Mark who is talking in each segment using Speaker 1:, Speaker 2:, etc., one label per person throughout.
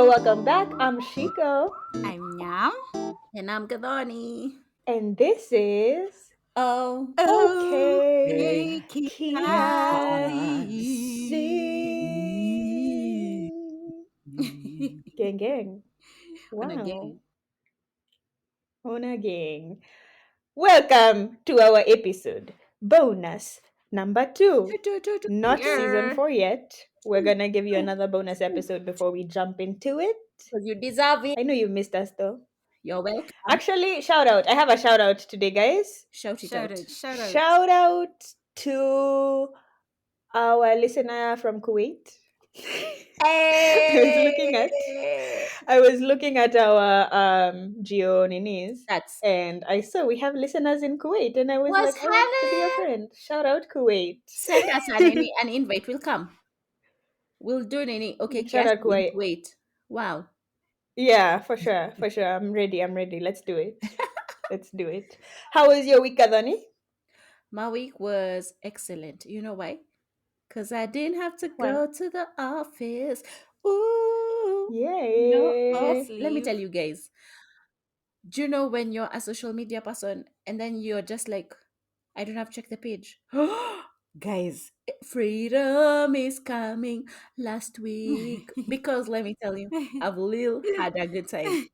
Speaker 1: welcome back. I'm Shiko,
Speaker 2: I'm Nyam.
Speaker 3: And I'm Gadani.
Speaker 1: and this is
Speaker 3: Oh,
Speaker 2: Oh,
Speaker 1: Okay
Speaker 2: hey, Kiasi.
Speaker 1: Kiasi. Gang, gang.
Speaker 2: On
Speaker 1: Wow.
Speaker 2: again.
Speaker 1: Ona gang. Welcome to our episode. Bonus number 2. Not season
Speaker 2: Here.
Speaker 1: 4 yet. We're gonna give you another bonus episode before we jump into it.
Speaker 3: because you deserve it.
Speaker 1: I know you missed us though.
Speaker 3: You're welcome.
Speaker 1: Actually, shout out. I have a shout out today, guys.
Speaker 3: Shout it
Speaker 2: Shout
Speaker 3: out.
Speaker 2: out, shout out.
Speaker 1: Shout out to our listener from Kuwait. I was looking at our Geo Ninis,
Speaker 3: That's
Speaker 1: and I saw we have listeners in Kuwait, and I was
Speaker 3: was
Speaker 1: like, I want to be a
Speaker 3: Helen.
Speaker 1: friend. Shout out Kuwait.
Speaker 3: Send us an invite. We'll come. We'll do any. Okay,
Speaker 1: Shout
Speaker 3: Kiasi
Speaker 1: out
Speaker 3: in
Speaker 1: Kuwait.
Speaker 3: Kuwait. Wow.
Speaker 1: Yeah, for sure, for sure. I'm ready. I'm ready. Let's do it. Let's do it. How was your week, Adani?
Speaker 3: My week was excellent. You know why? Because I didn't have to
Speaker 1: Why?
Speaker 3: go to the office. Ooh. No off.
Speaker 1: Yay!
Speaker 3: Let me
Speaker 2: Sleep.
Speaker 3: tell you guys. Do you know when you're a social media person and then you're just like, I don't have to check the page. Guys, freedom is coming last week. Because let me tell you, I've Lil had a good time.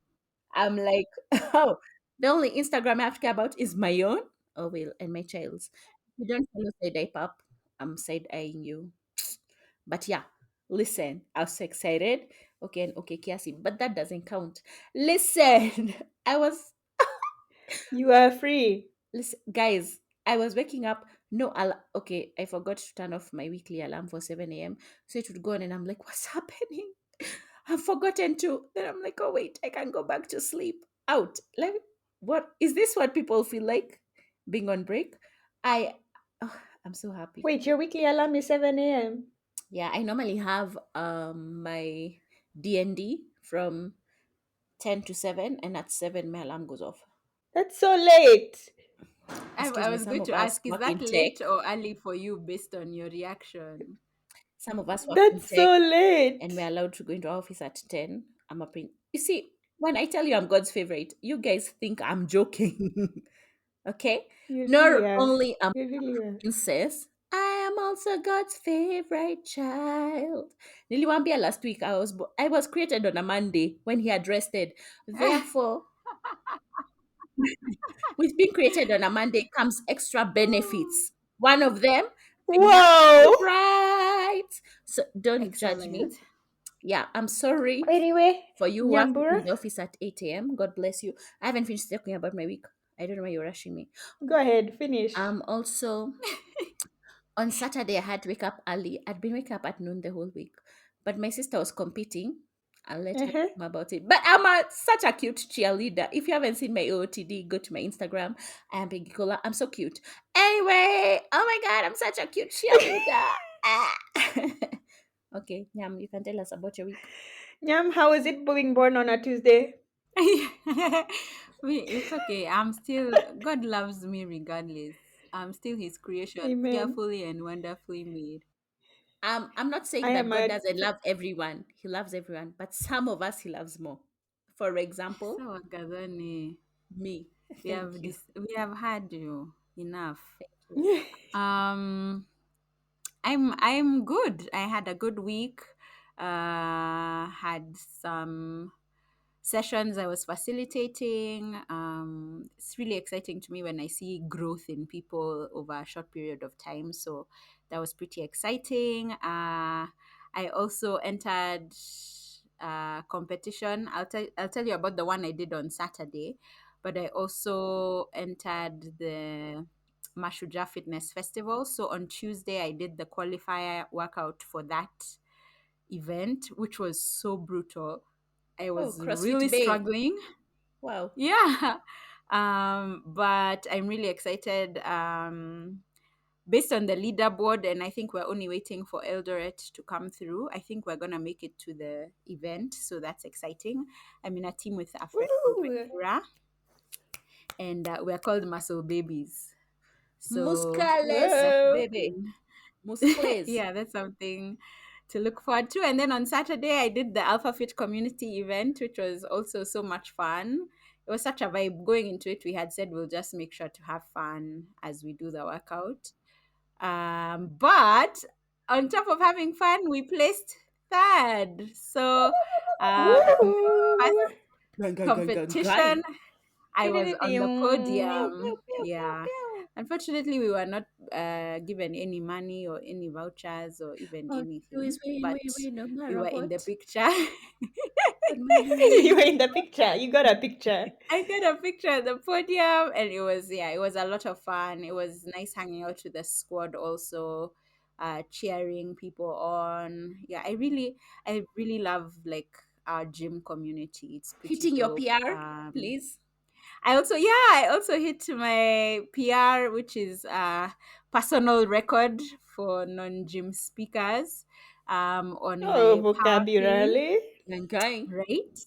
Speaker 3: I'm like, oh, the only Instagram I have to care about is my own, oh well, and my child's. If you don't follow Side Eye Pop, I'm side eyeing you. But yeah, listen, I was so excited. Okay, and okay, Kiasi, but that doesn't count. Listen, I was
Speaker 1: You are free.
Speaker 3: listen, guys, I was waking up. No, okay, I forgot to turn off my weekly alarm for 7 a.m. So it would go on, and I'm like, what's happening? I've forgotten to. Then I'm like, oh, wait, I can go back to sleep. Out. What is this what people feel like being on break? I, oh, I'm so happy.
Speaker 1: Wait, your weekly alarm is 7 a.m.
Speaker 3: Yeah, I normally have my DND from 10 to 7, and at 7, my alarm goes off.
Speaker 1: That's so late.
Speaker 2: I
Speaker 3: Excuse me,
Speaker 2: was
Speaker 3: some
Speaker 2: going
Speaker 3: of
Speaker 2: to
Speaker 3: us
Speaker 2: ask, is
Speaker 3: work
Speaker 2: that
Speaker 3: in tech.
Speaker 2: late or early for you based on your reaction?
Speaker 3: Some of us work in
Speaker 1: That's
Speaker 3: tech,
Speaker 1: so late.
Speaker 3: and we're allowed to go into our office at 10. I'm up in. You see, when I tell you I'm God's favorite, you guys think I'm joking. Okay?
Speaker 1: You
Speaker 3: Not
Speaker 1: really are.
Speaker 3: only am
Speaker 1: You really
Speaker 3: I
Speaker 1: are.
Speaker 3: a princess, I am also God's favorite child. Niliwambia last week I was created on a Monday when he had rested. Therefore, with being created on a Monday comes extra benefits. One of them, I have to
Speaker 1: Wow.
Speaker 3: write. So don't judge
Speaker 2: Excellent.
Speaker 3: me. Yeah, I'm sorry
Speaker 1: Anyway,
Speaker 3: for you who are
Speaker 1: Nyambura,
Speaker 3: in the office at 8 a.m. God bless you. I haven't finished talking about my week. I don't know why you're rushing me.
Speaker 1: go ahead, finish.
Speaker 3: Also, on Saturday, I had to wake up early. I'd been waking up at noon the whole week, but my sister was competing. I'll let her
Speaker 1: Uh-huh.
Speaker 3: talk about it. But such a cute cheerleader. If you haven't seen my OOTD, go to my Instagram. I am Peggy Cola. I'm so cute. Anyway, oh my God, I'm such a cute cheerleader. Ah. Okay, Nyam, you can tell us about your week.
Speaker 1: Nyam, how is it being born on a Tuesday?
Speaker 2: It's okay. God loves me regardless. I'm still his creation,
Speaker 1: Amen.
Speaker 2: fearfully and wonderfully made.
Speaker 3: I'm not
Speaker 1: I
Speaker 3: saying that
Speaker 1: am
Speaker 3: God
Speaker 1: a.
Speaker 3: doesn't love everyone. He loves everyone, but some of us he loves more. For example,
Speaker 2: So, Gazani,
Speaker 3: me. Thank you.
Speaker 2: we have had you enough.
Speaker 3: Thank you.
Speaker 2: Um, I'm good. I had a good week. Had some sessions I was facilitating. It's really exciting to me when I see growth in people over a short period of time. So that was pretty exciting. I also entered competition. I'll tell you about the one I did on Saturday, but I also entered the Mashuja Fitness Festival. So on Tuesday, I did the qualifier workout for that event, which was so brutal. I
Speaker 3: Oh,
Speaker 2: was really
Speaker 3: CrossFit Bay.
Speaker 2: struggling.
Speaker 3: Wow.
Speaker 2: Yeah. But I'm really excited. Based on the leaderboard, and I think we're only waiting for Eldoret to come through. I think we're gonna make it to the event, so that's exciting. I'm in a team with a friend called
Speaker 1: Woo!
Speaker 2: Akira, and we're called Muscle Babies. So
Speaker 3: Muscles,
Speaker 2: that's
Speaker 1: Whoa!
Speaker 3: baby.
Speaker 2: something.
Speaker 3: Muscles.
Speaker 2: Yeah, that's something to look forward to. And then on Saturday, I did the Alpha Fit community event, which was also so much fun. It was such a vibe. Going into it, we had said we'll just make sure to have fun as we do the workout. But on top of having fun, we placed third. So, first
Speaker 1: Woo!
Speaker 2: competition, I was on the podium.
Speaker 3: Pew, pew, pew,
Speaker 2: Yeah.
Speaker 3: pew.
Speaker 2: Unfortunately, we were not given any money or any vouchers or even
Speaker 3: All we do
Speaker 2: anything,
Speaker 3: is win,
Speaker 2: but
Speaker 3: win, win, no
Speaker 2: we
Speaker 3: matter
Speaker 2: were in the
Speaker 3: what.
Speaker 2: picture.
Speaker 3: Good money.
Speaker 1: You were in the picture. You got a picture.
Speaker 2: I got a picture at the podium, and it was a lot of fun. It was nice hanging out with the squad also, cheering people on. Yeah, I really love like our gym community. It's pretty
Speaker 3: Hitting your
Speaker 2: dope.
Speaker 3: PR, please.
Speaker 2: I also hit my PR, which is personal record for non-gym speakers, on
Speaker 1: Oh,
Speaker 2: my power clean,
Speaker 1: vocabulary.
Speaker 3: And going.
Speaker 2: right?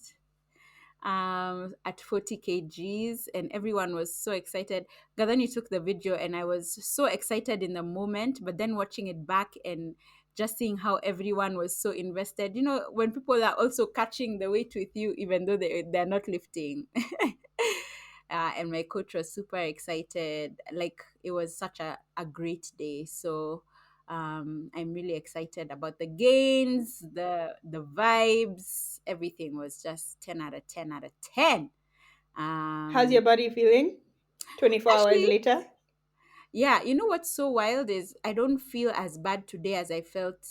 Speaker 2: At 40 kgs, and everyone was so excited. Gadani took the video, and I was so excited in the moment, but then watching it back and just seeing how everyone was so invested. You know, when people are also catching the weight with you, even though they're not lifting. And my coach was super excited. Like, it was such a great day. So I'm really excited about the gains, the vibes. Everything was just 10 out of 10 out of 10.
Speaker 1: How's your body feeling 24 hours
Speaker 2: Actually,
Speaker 1: later?
Speaker 2: yeah, you know what's so wild is I don't feel as bad today as I felt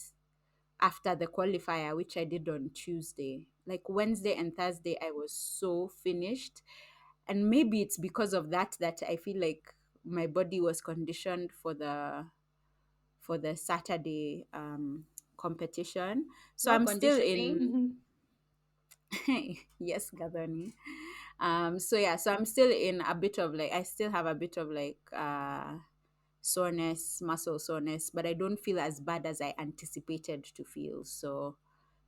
Speaker 2: after the qualifier, which I did on Tuesday. Like Wednesday and Thursday, I was so finished. And maybe it's because of that I feel like my body was conditioned for the Saturday competition. So
Speaker 3: More
Speaker 2: I'm still
Speaker 3: conditioning.
Speaker 2: in. Yes, Gathoni. So I'm still in a bit of like, I still have a bit of like soreness, muscle soreness, but I don't feel as bad as I anticipated to feel. So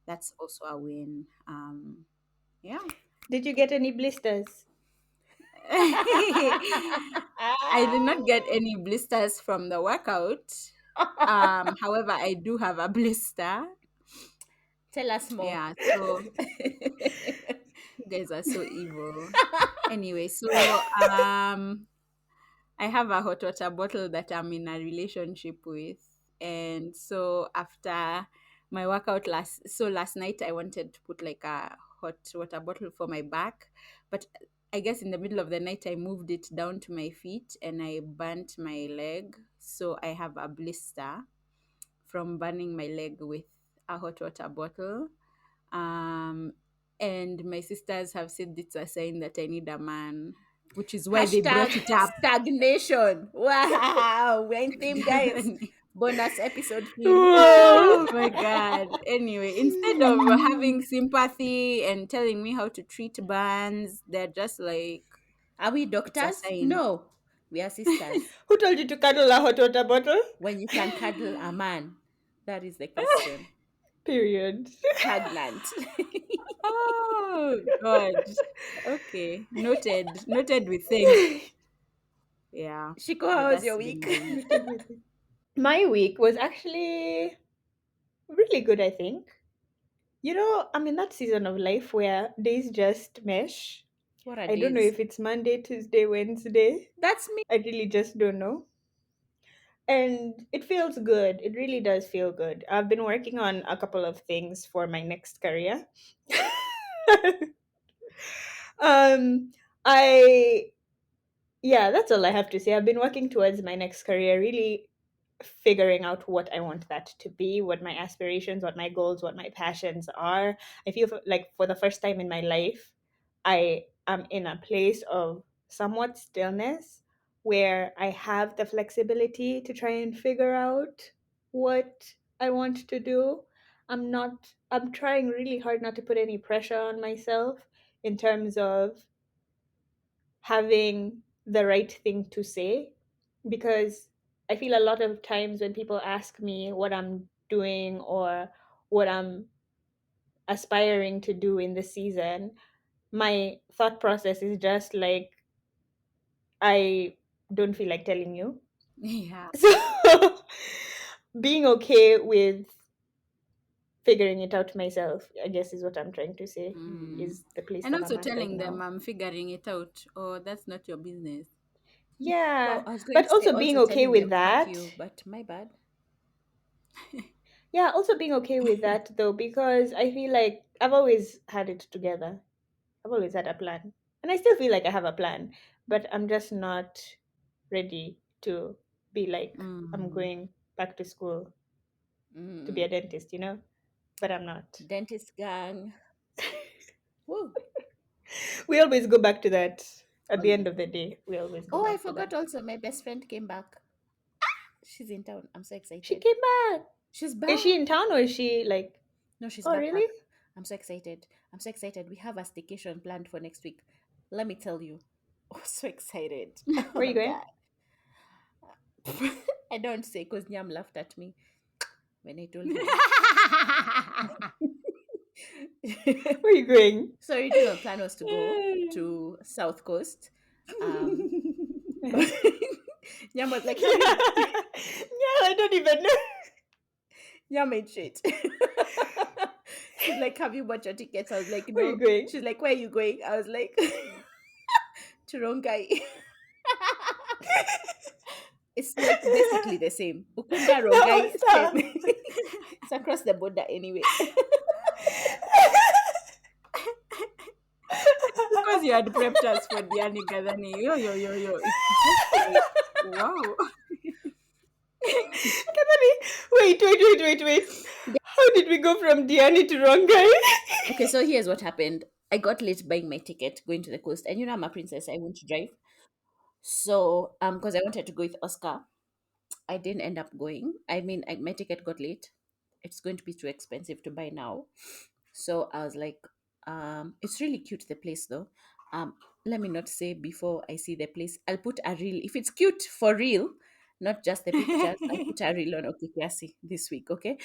Speaker 2: that's also a win. Yeah.
Speaker 1: Did you get any blisters?
Speaker 2: I did not get any blisters from the workout. However, I do have a blister.
Speaker 3: Tell us more.
Speaker 2: Yeah, so you guys are so evil. Anyway, so I have a hot water bottle that I'm in a relationship with. And so after my workout last night I wanted to put like a hot water bottle for my back, but I guess in the middle of the night I moved it down to my feet and I burnt my leg. So I have a blister from burning my leg with a hot water bottle. And my sisters have said it's a sign that I need a man, which is why they brought it up.
Speaker 3: Stagnation. Wow. We're in theme, guys. Bonus episode.
Speaker 2: Oh my god. Anyway, instead of having sympathy and telling me how to treat burns, they're just like,
Speaker 3: Are we doctors?
Speaker 2: sign.
Speaker 3: No. We are sisters.
Speaker 1: Who told you to cuddle a hot water bottle?
Speaker 3: When you can cuddle a man. That is the question.
Speaker 1: Period.
Speaker 3: Pregnant.
Speaker 2: Oh god. Okay. Noted with things. Yeah.
Speaker 3: Shiko,
Speaker 2: but
Speaker 3: how was
Speaker 2: that's
Speaker 3: your
Speaker 2: been
Speaker 3: week?
Speaker 2: my-
Speaker 1: My week was actually really good, I think. You know, I'm in that season of life where days just mesh.
Speaker 3: What are
Speaker 1: I don't know
Speaker 3: these?
Speaker 1: if it's Monday, Tuesday, Wednesday.
Speaker 3: That's me.
Speaker 1: I really just don't know. And it feels good. It really does feel good. I've been working on a couple of things for my next career. um, I yeah, that's all I have to say. I've been working towards my next career, really figuring out what I want that to be, what my aspirations, what my goals, what my passions are. I feel like for the first time in my life, I am in a place of somewhat stillness where I have the flexibility to try and figure out what I want to do. I'm trying really hard not to put any pressure on myself in terms of having the right thing to say, because I feel a lot of times when people ask me what I'm doing or what I'm aspiring to do in the season, my thought process is just like, I don't feel like telling you.
Speaker 2: yeah.
Speaker 1: So being okay with figuring it out myself, I guess is what I'm trying to say,
Speaker 2: Mm.
Speaker 1: is the place
Speaker 2: And
Speaker 1: that I'm
Speaker 2: also
Speaker 1: at right
Speaker 2: telling them
Speaker 1: now.
Speaker 2: I'm figuring it out. Oh, that's not your business.
Speaker 3: Well,
Speaker 1: Yeah,
Speaker 3: I was going
Speaker 1: but
Speaker 3: to say
Speaker 1: also being
Speaker 3: also
Speaker 1: okay
Speaker 3: telling
Speaker 1: with
Speaker 3: them fuck
Speaker 1: that.
Speaker 3: you, but my bad.
Speaker 1: Yeah, also being okay with that though, because I feel like I've always had it together. I've always had a plan. And I still feel like I have a plan, but I'm just not ready to be like, I'm
Speaker 2: Mm.
Speaker 1: going back to school to be
Speaker 3: Mm.
Speaker 1: a dentist, But I'm not.
Speaker 3: Dentist gang. Woo.
Speaker 1: We always go back to that. At
Speaker 3: Oh
Speaker 1: the end
Speaker 3: yeah.
Speaker 1: of the day, we always go
Speaker 3: Oh, I
Speaker 1: back to
Speaker 3: forgot
Speaker 1: that.
Speaker 3: also my best friend came back. She's in town. I'm so
Speaker 1: She
Speaker 3: excited.
Speaker 1: came back.
Speaker 3: She's
Speaker 1: Is she
Speaker 3: back.
Speaker 1: in town or is she like,
Speaker 3: No, she's
Speaker 1: oh,
Speaker 3: back back.
Speaker 1: really?
Speaker 3: I'm so excited. I'm so excited. We have a staycation planned for next week. Let me tell you. Oh, so excited. Oh
Speaker 1: Where are you
Speaker 3: my
Speaker 1: going?
Speaker 3: god. I don't say because Nyam laughed at me when I told her.
Speaker 1: Where are you going?
Speaker 3: So original plan was to go to South Coast. Um
Speaker 1: Uh-huh.
Speaker 3: Nyam was like, have
Speaker 1: Yeah.
Speaker 3: you
Speaker 1: Yeah, I don't even know.
Speaker 3: Nyam made shit. She's like, have you bought your tickets? I was like,
Speaker 1: Where are you
Speaker 3: no.
Speaker 1: going?
Speaker 3: She's like, where are you going? I was like, to Rongai. It's like basically the same. Ukunda
Speaker 1: No,
Speaker 3: Rongai, same.
Speaker 1: stop.
Speaker 3: It's across the border anyway.
Speaker 2: Because you had prepped us for Diani Gadani. Yo, yo, yo, yo. It's just like, wow.
Speaker 1: Wait. How did we go from Diani to Rongai?
Speaker 3: Okay, so here's what happened. I got late buying my ticket going to the coast, and I'm a princess. I want to drive. So, because I wanted to go with Oscar, I didn't end up going. I mean, my ticket got late. It's going to be too expensive to buy now. So I was like, it's really cute the place though. Let me not say before I see the place. I'll put a reel. If it's cute for real, not just the pictures, I'll put a reel on Okikiasi this week, okay?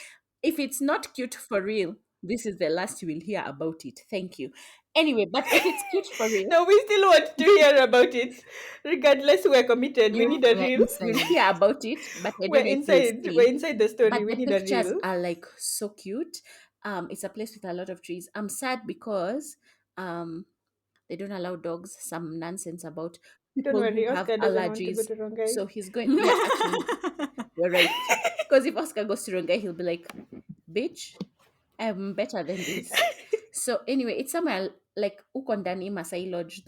Speaker 3: If it's not cute for real, this is the last you will hear about it. Thank you. Anyway, but if it's cute for real,
Speaker 1: No, we still want to hear about it. Regardless, we're committed. We need a
Speaker 2: We're
Speaker 1: reel.
Speaker 3: you'll
Speaker 2: inside.
Speaker 3: hear about it, but I don't know if you'll
Speaker 1: We're
Speaker 3: stay.
Speaker 1: inside the story.
Speaker 3: But
Speaker 1: We
Speaker 3: the
Speaker 1: need a
Speaker 3: pictures
Speaker 1: reel.
Speaker 3: are like so cute. It's a place with a lot of trees. I'm sad because um they don't allow dogs, some nonsense about
Speaker 1: Don't
Speaker 3: people who
Speaker 1: worry,
Speaker 3: have
Speaker 1: Oscar doesn't want to go
Speaker 3: allergies.
Speaker 1: to Rongai.
Speaker 3: So he's going, yeah, actually, you're right. Because if Oscar goes to Rongai, he'll be like, bitch, I'm better than this. So anyway, it's somewhere like Ukondani, Masai Lodge,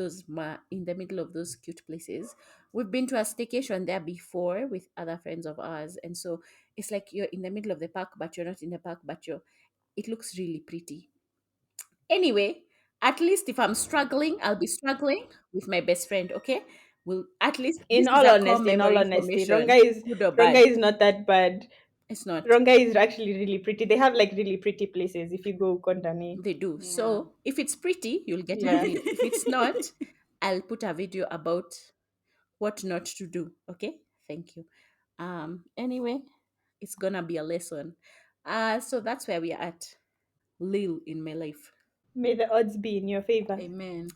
Speaker 3: in the middle of those cute places. We've been to a staycation there before with other friends of ours, and so it's like you're in the middle of the park, but you're not in the park, but you're. It looks really pretty. Anyway, at least if I'm struggling, I'll be struggling with my best friend. Okay, well, at least this is a core
Speaker 1: In all
Speaker 3: memory
Speaker 1: honesty,
Speaker 3: formation, good or bad.
Speaker 1: Rongai is not that bad.
Speaker 3: It's not.
Speaker 1: Rongai is actually really pretty. They have like really pretty places if you go Kondani.
Speaker 3: They do.
Speaker 2: Yeah.
Speaker 3: So if it's pretty, you'll get a
Speaker 1: Yeah.
Speaker 3: reel. If it's not, I'll put a video about what not to do. Okay? Thank you. Anyway, it's gonna be a lesson. So that's where we are at. Lil in my life.
Speaker 1: May the odds be in your favor.
Speaker 2: Amen.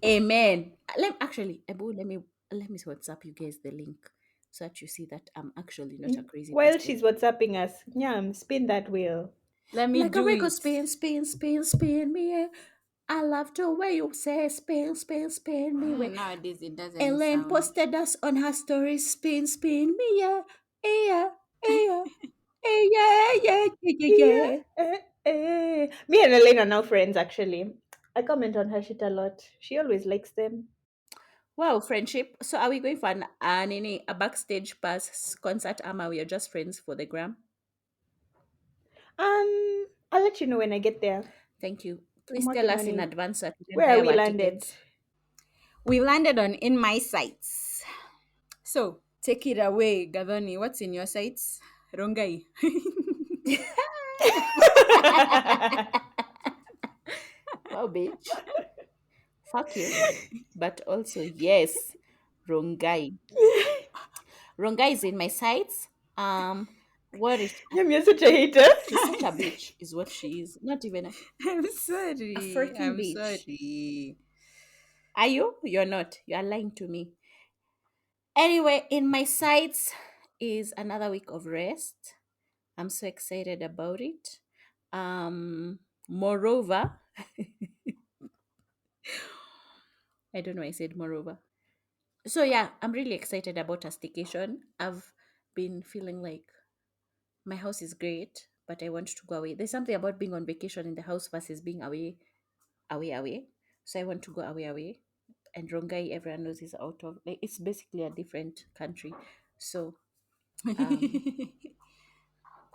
Speaker 3: Amen. Actually, Abu, let me WhatsApp you guys the link so that you see that I'm actually not a crazy
Speaker 1: While
Speaker 3: person.
Speaker 1: she's WhatsApping us, Nyam, spin that wheel.
Speaker 2: Let me
Speaker 3: Like a
Speaker 2: do
Speaker 3: record,
Speaker 2: it.
Speaker 3: spin, spin, spin, spin me. I love the way you say spin, spin, spin me.
Speaker 2: Nowadays, it doesn't
Speaker 3: Ellen
Speaker 2: sound.
Speaker 3: posted us on her story. Spin, spin me, yeah, yeah, yeah, yeah, yeah, yeah,
Speaker 1: Yeah.
Speaker 3: yeah.
Speaker 1: Me and Elaine are now friends, actually. I comment on her shit a lot. She always likes them.
Speaker 3: Wow, friendship. So are we going for a backstage pass concert? Ama, we are just friends for the gram.
Speaker 1: I'll let you know when I get there.
Speaker 3: Thank you.
Speaker 1: I'm
Speaker 3: Please tell
Speaker 1: working
Speaker 3: us
Speaker 1: on
Speaker 3: in
Speaker 1: it.
Speaker 3: advance so that we can
Speaker 1: Where are
Speaker 3: buy
Speaker 1: we
Speaker 3: our
Speaker 1: landed?
Speaker 3: tickets.
Speaker 2: We landed on In My Sights. So, take it away, Gadoni. What's in your sights? Rongai.
Speaker 3: Wow, bitch. Fuck you. But also, yes, Rongai. Rongai is in my sights. What is
Speaker 1: Nyam, you're such a hater.
Speaker 3: she's such a bitch, is what she is. Not even
Speaker 2: I'm
Speaker 3: a
Speaker 2: sorry.
Speaker 3: freaking
Speaker 2: I'm
Speaker 3: bitch.
Speaker 2: sorry.
Speaker 3: Are you? You're not. You are lying to me. Anyway, in my sights is another week of rest. I'm so excited about it. Moreover, I don't know why I said moreover. So yeah, I'm really excited about a staycation. I've been feeling like my house is great, but I want to go away. There's something about being on vacation in the house versus being away. So I want to go away. And Rongai, everyone knows, is out of, like, it's basically a different country. So um,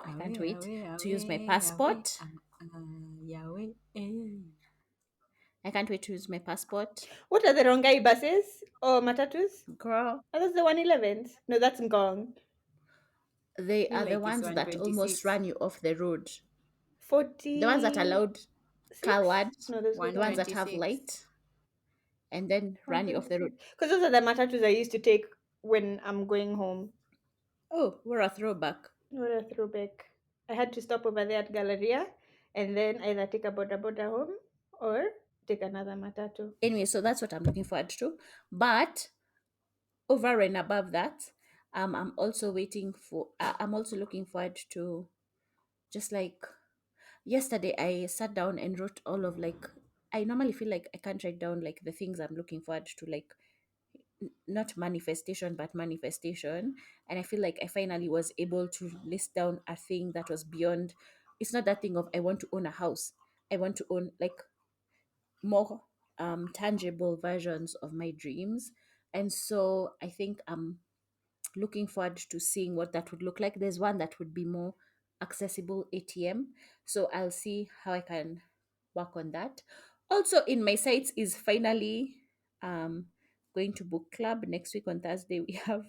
Speaker 3: I can't
Speaker 2: Away,
Speaker 3: wait
Speaker 2: away,
Speaker 3: to use my
Speaker 2: away, away.
Speaker 3: passport.
Speaker 2: Yahweh.
Speaker 3: I can't wait to use my passport.
Speaker 1: What are the Rongai buses or matatus?
Speaker 3: Girl,
Speaker 1: Are those the 111s? No, that's Ngong.
Speaker 3: they
Speaker 2: Feel
Speaker 3: are the
Speaker 2: like it's
Speaker 3: ones that almost
Speaker 2: 126.
Speaker 3: run you off the road. The ones that are
Speaker 1: 46?
Speaker 3: loud, colored,
Speaker 1: No, those
Speaker 3: the
Speaker 1: ones are
Speaker 3: ones that have
Speaker 2: 126.
Speaker 3: light, and then run you off the road.
Speaker 1: 126. Because those are the matatus I used to take when I'm going home.
Speaker 3: Oh, we're a throwback.
Speaker 1: What a throwback. I had to stop over there at Galleria and then either take a boda boda home or take another matatu.
Speaker 3: Anyway, so that's what I'm looking forward to. But over and above that, I'm also waiting for. I'm also looking forward to, just like yesterday, I sat down and wrote all of, like, I normally feel like I can't write down like the things I'm looking forward to, like not manifestation but manifestation, and I feel like I finally was able to list down a thing that was beyond. It's not that thing of I want to own a house. I want to own, like, more tangible versions of my dreams. And so I think I'm looking forward to seeing what that would look like. There's one that would be more accessible ATM, so I'll see how I can work on that. Also in my sights is finally um going to book club next week on Thursday. We have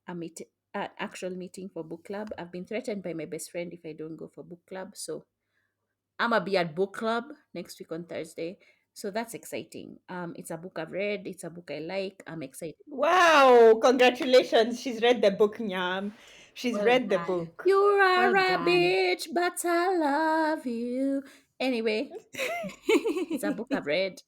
Speaker 3: a meet an actual meeting for book club. I've been threatened by my best friend if I don't go for book club, so I'm gonna be at book club next week on Thursday. So that's exciting. It's a book I've read, it's a book I like. I'm excited.
Speaker 1: Wow, congratulations. She's read the book, Nyam. She's
Speaker 2: Well
Speaker 1: read the
Speaker 2: done.
Speaker 1: book.
Speaker 3: You are
Speaker 2: Well
Speaker 3: a
Speaker 2: done.
Speaker 3: bitch, but I love you. Anyway, it's a book I've read.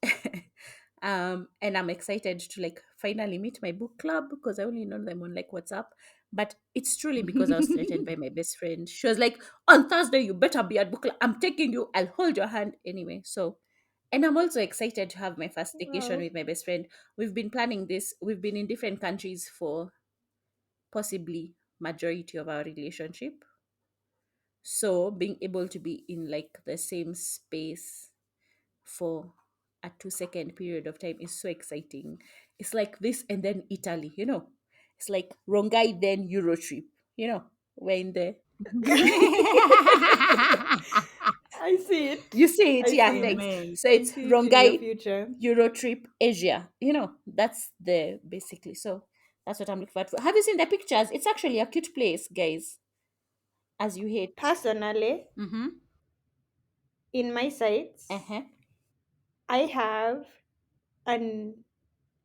Speaker 3: And I'm excited to, like, finally meet my book club because I only know them on, like, WhatsApp. But it's truly because I was threatened by my best friend. She was like, on Thursday, you better be at book club. I'm taking you. I'll hold your hand anyway. So, and I'm also excited to have my first vacation
Speaker 1: Wow.
Speaker 3: with my best friend. We've been planning this. We've been in different countries for possibly majority of our relationship. So being able to be in, like, the same space for a 2 second period of time is so exciting. It's like this and then Italy. It's like Rongai then Euro trip. We're in the
Speaker 1: I see it.
Speaker 3: you see it,
Speaker 1: I
Speaker 3: yeah,
Speaker 1: see
Speaker 3: thanks.
Speaker 1: it.
Speaker 2: Amen.
Speaker 3: So
Speaker 1: I
Speaker 3: it's
Speaker 1: see it in your
Speaker 3: Rongai
Speaker 1: future.
Speaker 3: Euro trip Asia. That's the basically. So that's what I'm looking forward for. Have you seen the pictures? It's actually a cute place, guys. As you hate.
Speaker 1: Personally,
Speaker 2: Mm-hmm.
Speaker 1: in my sites,
Speaker 3: Uh-huh.
Speaker 1: I have an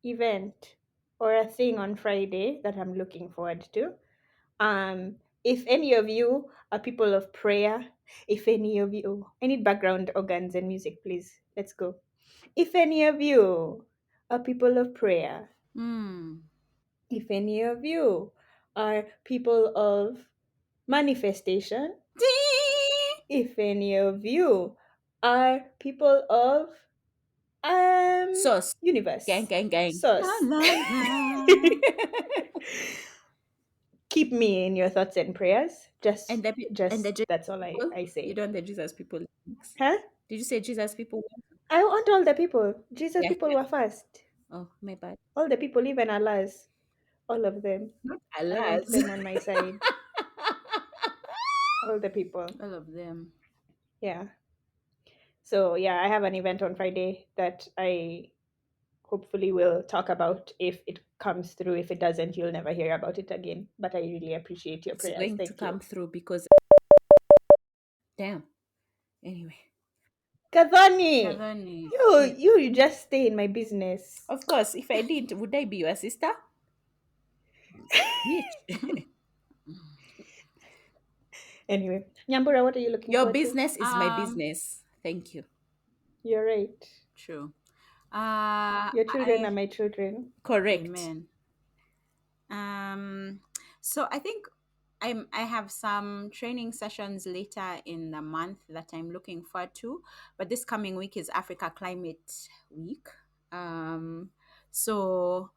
Speaker 1: event or a thing on Friday that I'm looking forward to. If any of you are people of prayer, if any of you, I need background organs and music, please. Let's go. If any of you are people of prayer,
Speaker 2: Mm.
Speaker 1: if any of you are people of manifestation, if any of you are people of
Speaker 3: Sauce. Gang,
Speaker 1: universe,
Speaker 3: gang, gang.
Speaker 2: La
Speaker 1: source.
Speaker 2: la la.
Speaker 1: Keep me in your thoughts and prayers.
Speaker 3: And the Jesus
Speaker 1: That's all I,
Speaker 3: people.
Speaker 1: I
Speaker 3: You
Speaker 1: say.
Speaker 3: don't the Jesus people. Links.
Speaker 1: Huh?
Speaker 3: Did you say Jesus people?
Speaker 1: I want all the people. Jesus
Speaker 3: Yeah.
Speaker 1: people were first.
Speaker 3: Oh, my bad.
Speaker 1: All the people, even Allah's. All of them.
Speaker 3: Not
Speaker 1: I want
Speaker 3: Alas.
Speaker 1: them on my side. All the people.
Speaker 2: All of them.
Speaker 1: Yeah. So yeah, I have an event on Friday that I hopefully will talk about if it comes through. If it doesn't, you'll never hear about it again. But I really appreciate your
Speaker 3: It's
Speaker 1: prayers.
Speaker 3: going to
Speaker 1: Thank you.
Speaker 3: come through because damn. Anyway,
Speaker 1: Kadhani!
Speaker 2: Kadhani.
Speaker 1: You just stay in my business.
Speaker 3: of course, if I did, would I be your sister? Bitch.
Speaker 1: Anyway, Nyambura, what are you looking
Speaker 3: Your
Speaker 1: forward to?
Speaker 3: business is my business. Thank you.
Speaker 1: You're right.
Speaker 2: True.
Speaker 1: Your children are
Speaker 2: I
Speaker 1: my children.
Speaker 3: Correct.
Speaker 2: Amen. So I think I have some training sessions later in the month that I'm looking forward to, but this coming week is Africa Climate Week. Um, so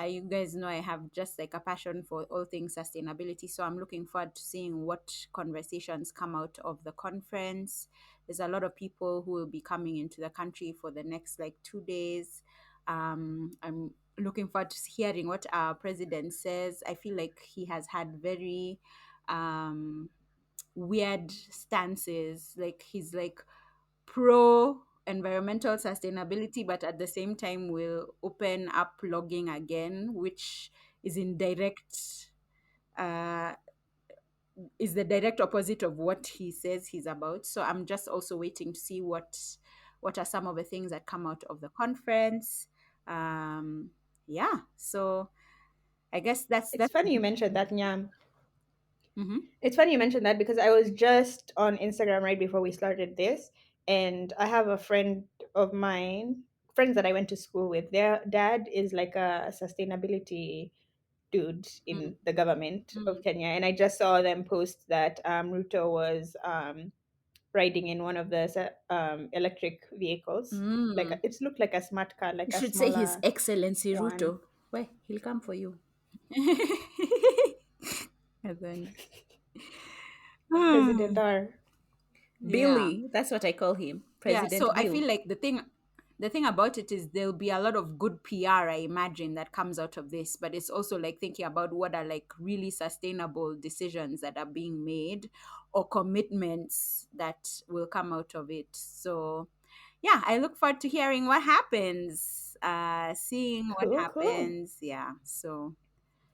Speaker 2: you guys know I have just like a passion for all things sustainability. So I'm looking forward to seeing what conversations come out of the conference. There's a lot of people who will be coming into the country for the next like 2 days. I'm looking forward to hearing what our president says. I feel like he has had very um weird stances. Like he's like pro environmental sustainability, but at the same time will open up logging again, which is in direct uh is the direct opposite of what he says he's about. So I'm just also waiting to see what are some of the things that come out of the conference. Yeah, so I guess
Speaker 1: It's
Speaker 2: that's
Speaker 1: funny you mentioned that, Nyam.
Speaker 2: Mhm.
Speaker 1: It's funny you mentioned that because I was just on Instagram right before we started this, and I have a friend of mine, friends that I went to school with. Their dad is like a sustainability dude
Speaker 2: Mm,
Speaker 1: in the government of
Speaker 2: mm,
Speaker 1: Kenya, and I just saw them post that Ruto was riding in one of the electric vehicles. Like
Speaker 2: mm.
Speaker 1: it looked like a smart car, like
Speaker 3: You
Speaker 1: a
Speaker 3: should say His
Speaker 1: smaller
Speaker 3: Excellency
Speaker 1: one.
Speaker 3: Ruto. Where he'll come for you.
Speaker 2: And then,
Speaker 1: President R.
Speaker 2: yeah.
Speaker 3: Billy, that's what I call him.
Speaker 2: Yeah, so
Speaker 3: President
Speaker 2: I
Speaker 3: Bill.
Speaker 2: feel like the thing about it is there'll be a lot of good PR, I imagine, that comes out of this, but it's also like thinking about what are like really sustainable decisions that are being made or commitments that will come out of it. So yeah, I look forward to hearing what happens, seeing what
Speaker 1: Cool, cool.
Speaker 2: happens. Yeah, so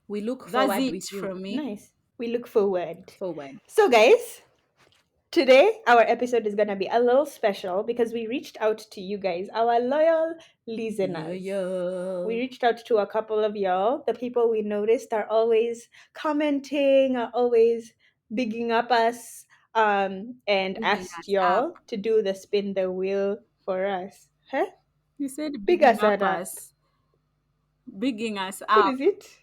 Speaker 3: We look
Speaker 2: that's
Speaker 3: forward
Speaker 2: it
Speaker 3: with you.
Speaker 2: from me.
Speaker 1: Nice. We look forward.
Speaker 3: Forward.
Speaker 1: So, guys, today our episode is going to be a little special because we reached out to you guys, our loyal listeners. We reached out to a couple of y'all. The people we noticed are always commenting, are always bigging up us, and
Speaker 2: Bigging
Speaker 1: asked
Speaker 2: us up.
Speaker 1: y'all to do the spin the wheel for us. Huh?
Speaker 2: You said
Speaker 1: Big
Speaker 2: bigging
Speaker 1: us
Speaker 2: up
Speaker 1: up.
Speaker 2: us, bigging us
Speaker 1: What
Speaker 2: up.
Speaker 1: is it?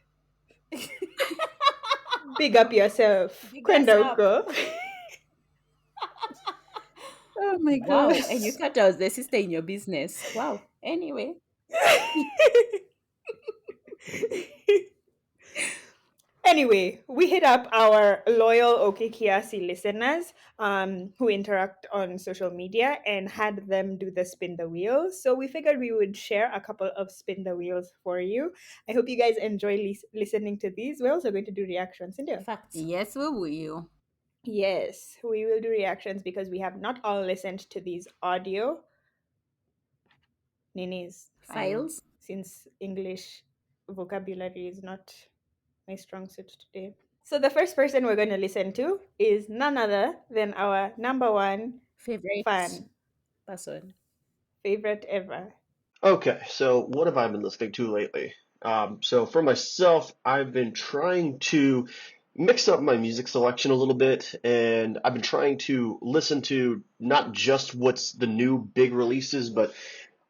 Speaker 1: Big up yourself.
Speaker 3: Big us
Speaker 1: Kwenda
Speaker 3: up.
Speaker 1: huko.
Speaker 2: Oh my
Speaker 3: Wow.
Speaker 2: gosh.
Speaker 3: And you thought I was the sister in your business. Wow. Anyway.
Speaker 1: Anyway, we hit up our loyal Okikiasi listeners who interact on social media and had them do the spin the wheels. So we figured we would share a couple of spin the wheels for you. I hope you guys enjoy listening to these. We're also going to do reactions in there.
Speaker 3: Facts.
Speaker 2: Yes, we will.
Speaker 1: Yes, we will do reactions because we have not all listened to these audio ninis
Speaker 3: Files.
Speaker 1: since English vocabulary is not my strong suit today. So the first person we're going to listen to is none other than our number one
Speaker 3: Favorite
Speaker 1: fan,
Speaker 3: person.
Speaker 1: favorite ever.
Speaker 4: Okay, so what have I been listening to lately? So for myself, I've been trying to mix up my music selection a little bit, and I've been trying to listen to not just what's the new big releases, but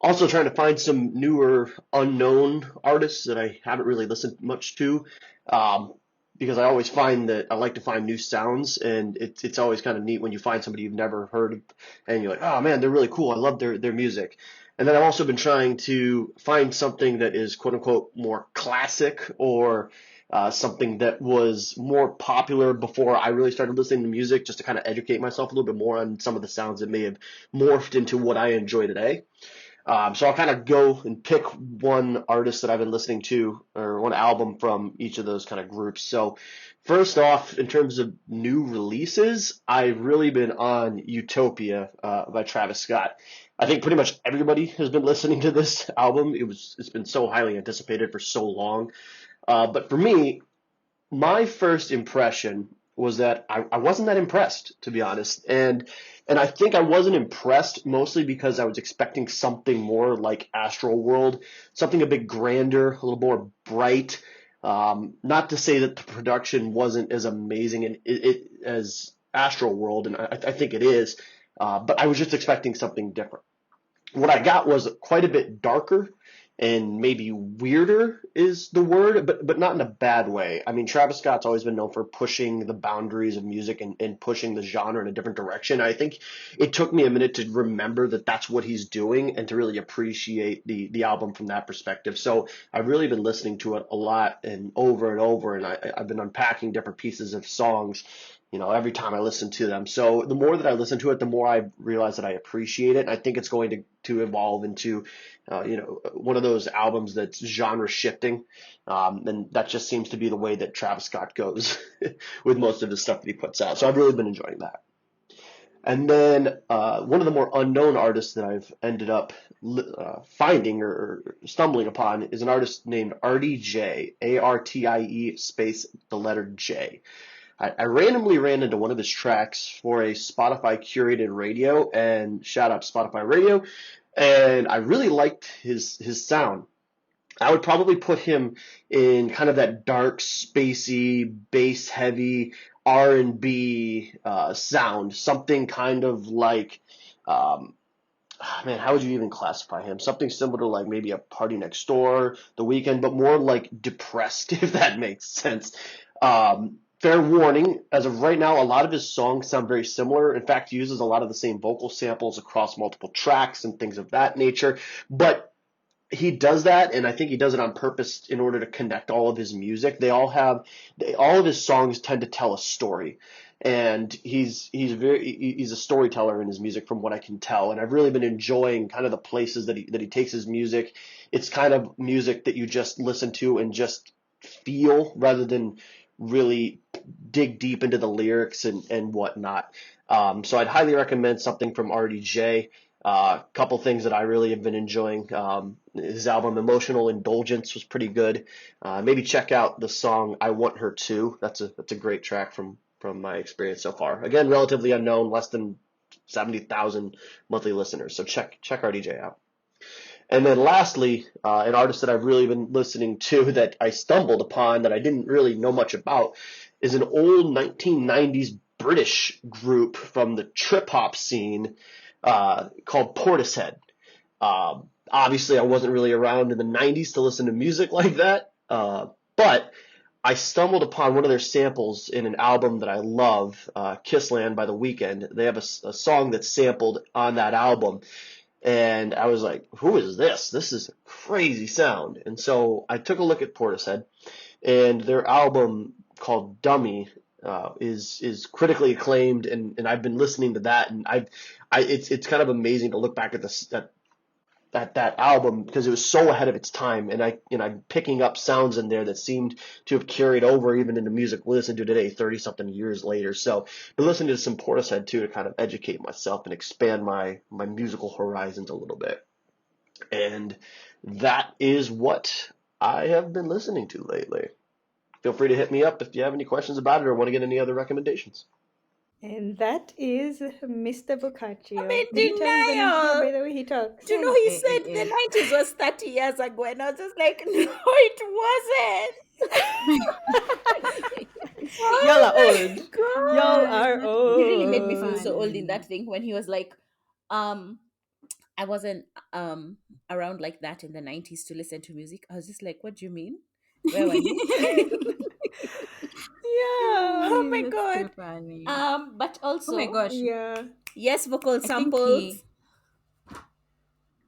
Speaker 4: also trying to find some newer unknown artists that I haven't really listened much to. Um, because I always find that I like to find new sounds, and it's always kind of neat when you find somebody you've never heard of, and you're like, oh man, they're really cool. I love their music. And then I've also been trying to find something that is quote unquote more classic or something that was more popular before I really started listening to music, just to kind of educate myself a little bit more on some of the sounds that may have morphed into what I enjoy today. So I'll kind of go and pick one artist that I've been listening to, or one album from each of those kind of groups. So first off, in terms of new releases, I've really been on Utopia by Travis Scott. I think pretty much everybody has been listening to this album. It's been so highly anticipated for so long. But for me, my first impression was that I wasn't that impressed, to be honest. And I think I wasn't impressed mostly because I was expecting something more like Astral World, something a bit grander, a little more bright. Not to say that the production wasn't as amazing as Astral World, and I think it is, but I was just expecting something different. What I got was quite a bit darker and maybe weirder is the word, but not in a bad way. I mean, Travis Scott's always been known for pushing the boundaries of music and pushing the genre in a different direction. I think it took me a minute to remember that that's what he's doing and to really appreciate the album from that perspective. So I've really been listening to it a lot and over, and I've been unpacking different pieces of songs, every time I listen to them. So the more that I listen to it, the more I realize that I appreciate it. And I think it's going to evolve into, one of those albums that's genre shifting. And that just seems to be the way that Travis Scott goes with most of the stuff that he puts out. So I've really been enjoying that. And then one of the more unknown artists that I've ended up finding or stumbling upon is an artist named Artie J, ARTIE space the letter J. I randomly ran into one of his tracks for a Spotify curated radio, and shout out Spotify radio, and I really liked his sound. I would probably put him in kind of that dark, spacey, bass heavy R&B sound, something kind of like, man, how would you even classify him? Something similar to like maybe a Party Next Door, The Weeknd, but more like depressed, if that makes sense. Fair warning, as of right now, a lot of his songs sound very similar. In fact, he uses a lot of the same vocal samples across multiple tracks and things of that nature. But he does that, and I think he does it on purpose in order to connect all of his music. All of his songs tend to tell a story, and he's a storyteller in his music, from what I can tell. And I've really been enjoying kind of the places that he takes his music. It's kind of music that you just listen to and just feel, rather than really dig deep into the lyrics and whatnot. So I'd highly recommend something from RDJ. Couple things that I really have been enjoying. His album Emotional Indulgence was pretty good. Maybe check out the song I Want Her To. That's a great track from my experience so far. Again, relatively unknown, less than 70,000 monthly listeners. So check RDJ out. And then lastly, an artist that I've really been listening to that I stumbled upon that I didn't really know much about is an old 1990s British group from the trip hop scene called Portishead. Obviously, I wasn't really around in the 90s to listen to music like that, but I stumbled upon one of their samples in an album that I love, Kissland by The Weeknd. They have a song that's sampled on that album. And I was like, who is this? This is a crazy sound. And so I took a look at Portishead, and their album called Dummy is critically acclaimed, and I've been listening to that, and it's kind of amazing to look back at that album, because it was so ahead of its time, and I'm picking up sounds in there that seemed to have carried over even into music we listen to today, 30-something years later. So I've been listening to some Portishead too to kind of educate myself and expand my musical horizons a little bit. And that is what I have been listening to lately. Feel free to hit me up if you have any questions about it or want to get any other recommendations.
Speaker 1: And that is Mr. Boccaccio.
Speaker 3: I'm in
Speaker 1: Did he tell you the
Speaker 3: denial.
Speaker 1: by the way he talks?
Speaker 3: Do you know he
Speaker 2: Eh,
Speaker 3: said
Speaker 2: eh,
Speaker 3: the 90s was 30 years ago, and I was just like, no, it wasn't.
Speaker 1: Y'all are old.
Speaker 3: God.
Speaker 1: Y'all are old.
Speaker 3: He really made me feel so old in that thing when he was like, I wasn't around like that in the 90s to listen to music. I was just like, what do you mean? Where were you?
Speaker 1: Yeah.
Speaker 3: Oh my
Speaker 2: That's
Speaker 3: God.
Speaker 2: so funny.
Speaker 3: But also,
Speaker 2: Oh my gosh.
Speaker 1: Yeah.
Speaker 3: yes, vocal
Speaker 2: I think
Speaker 3: samples.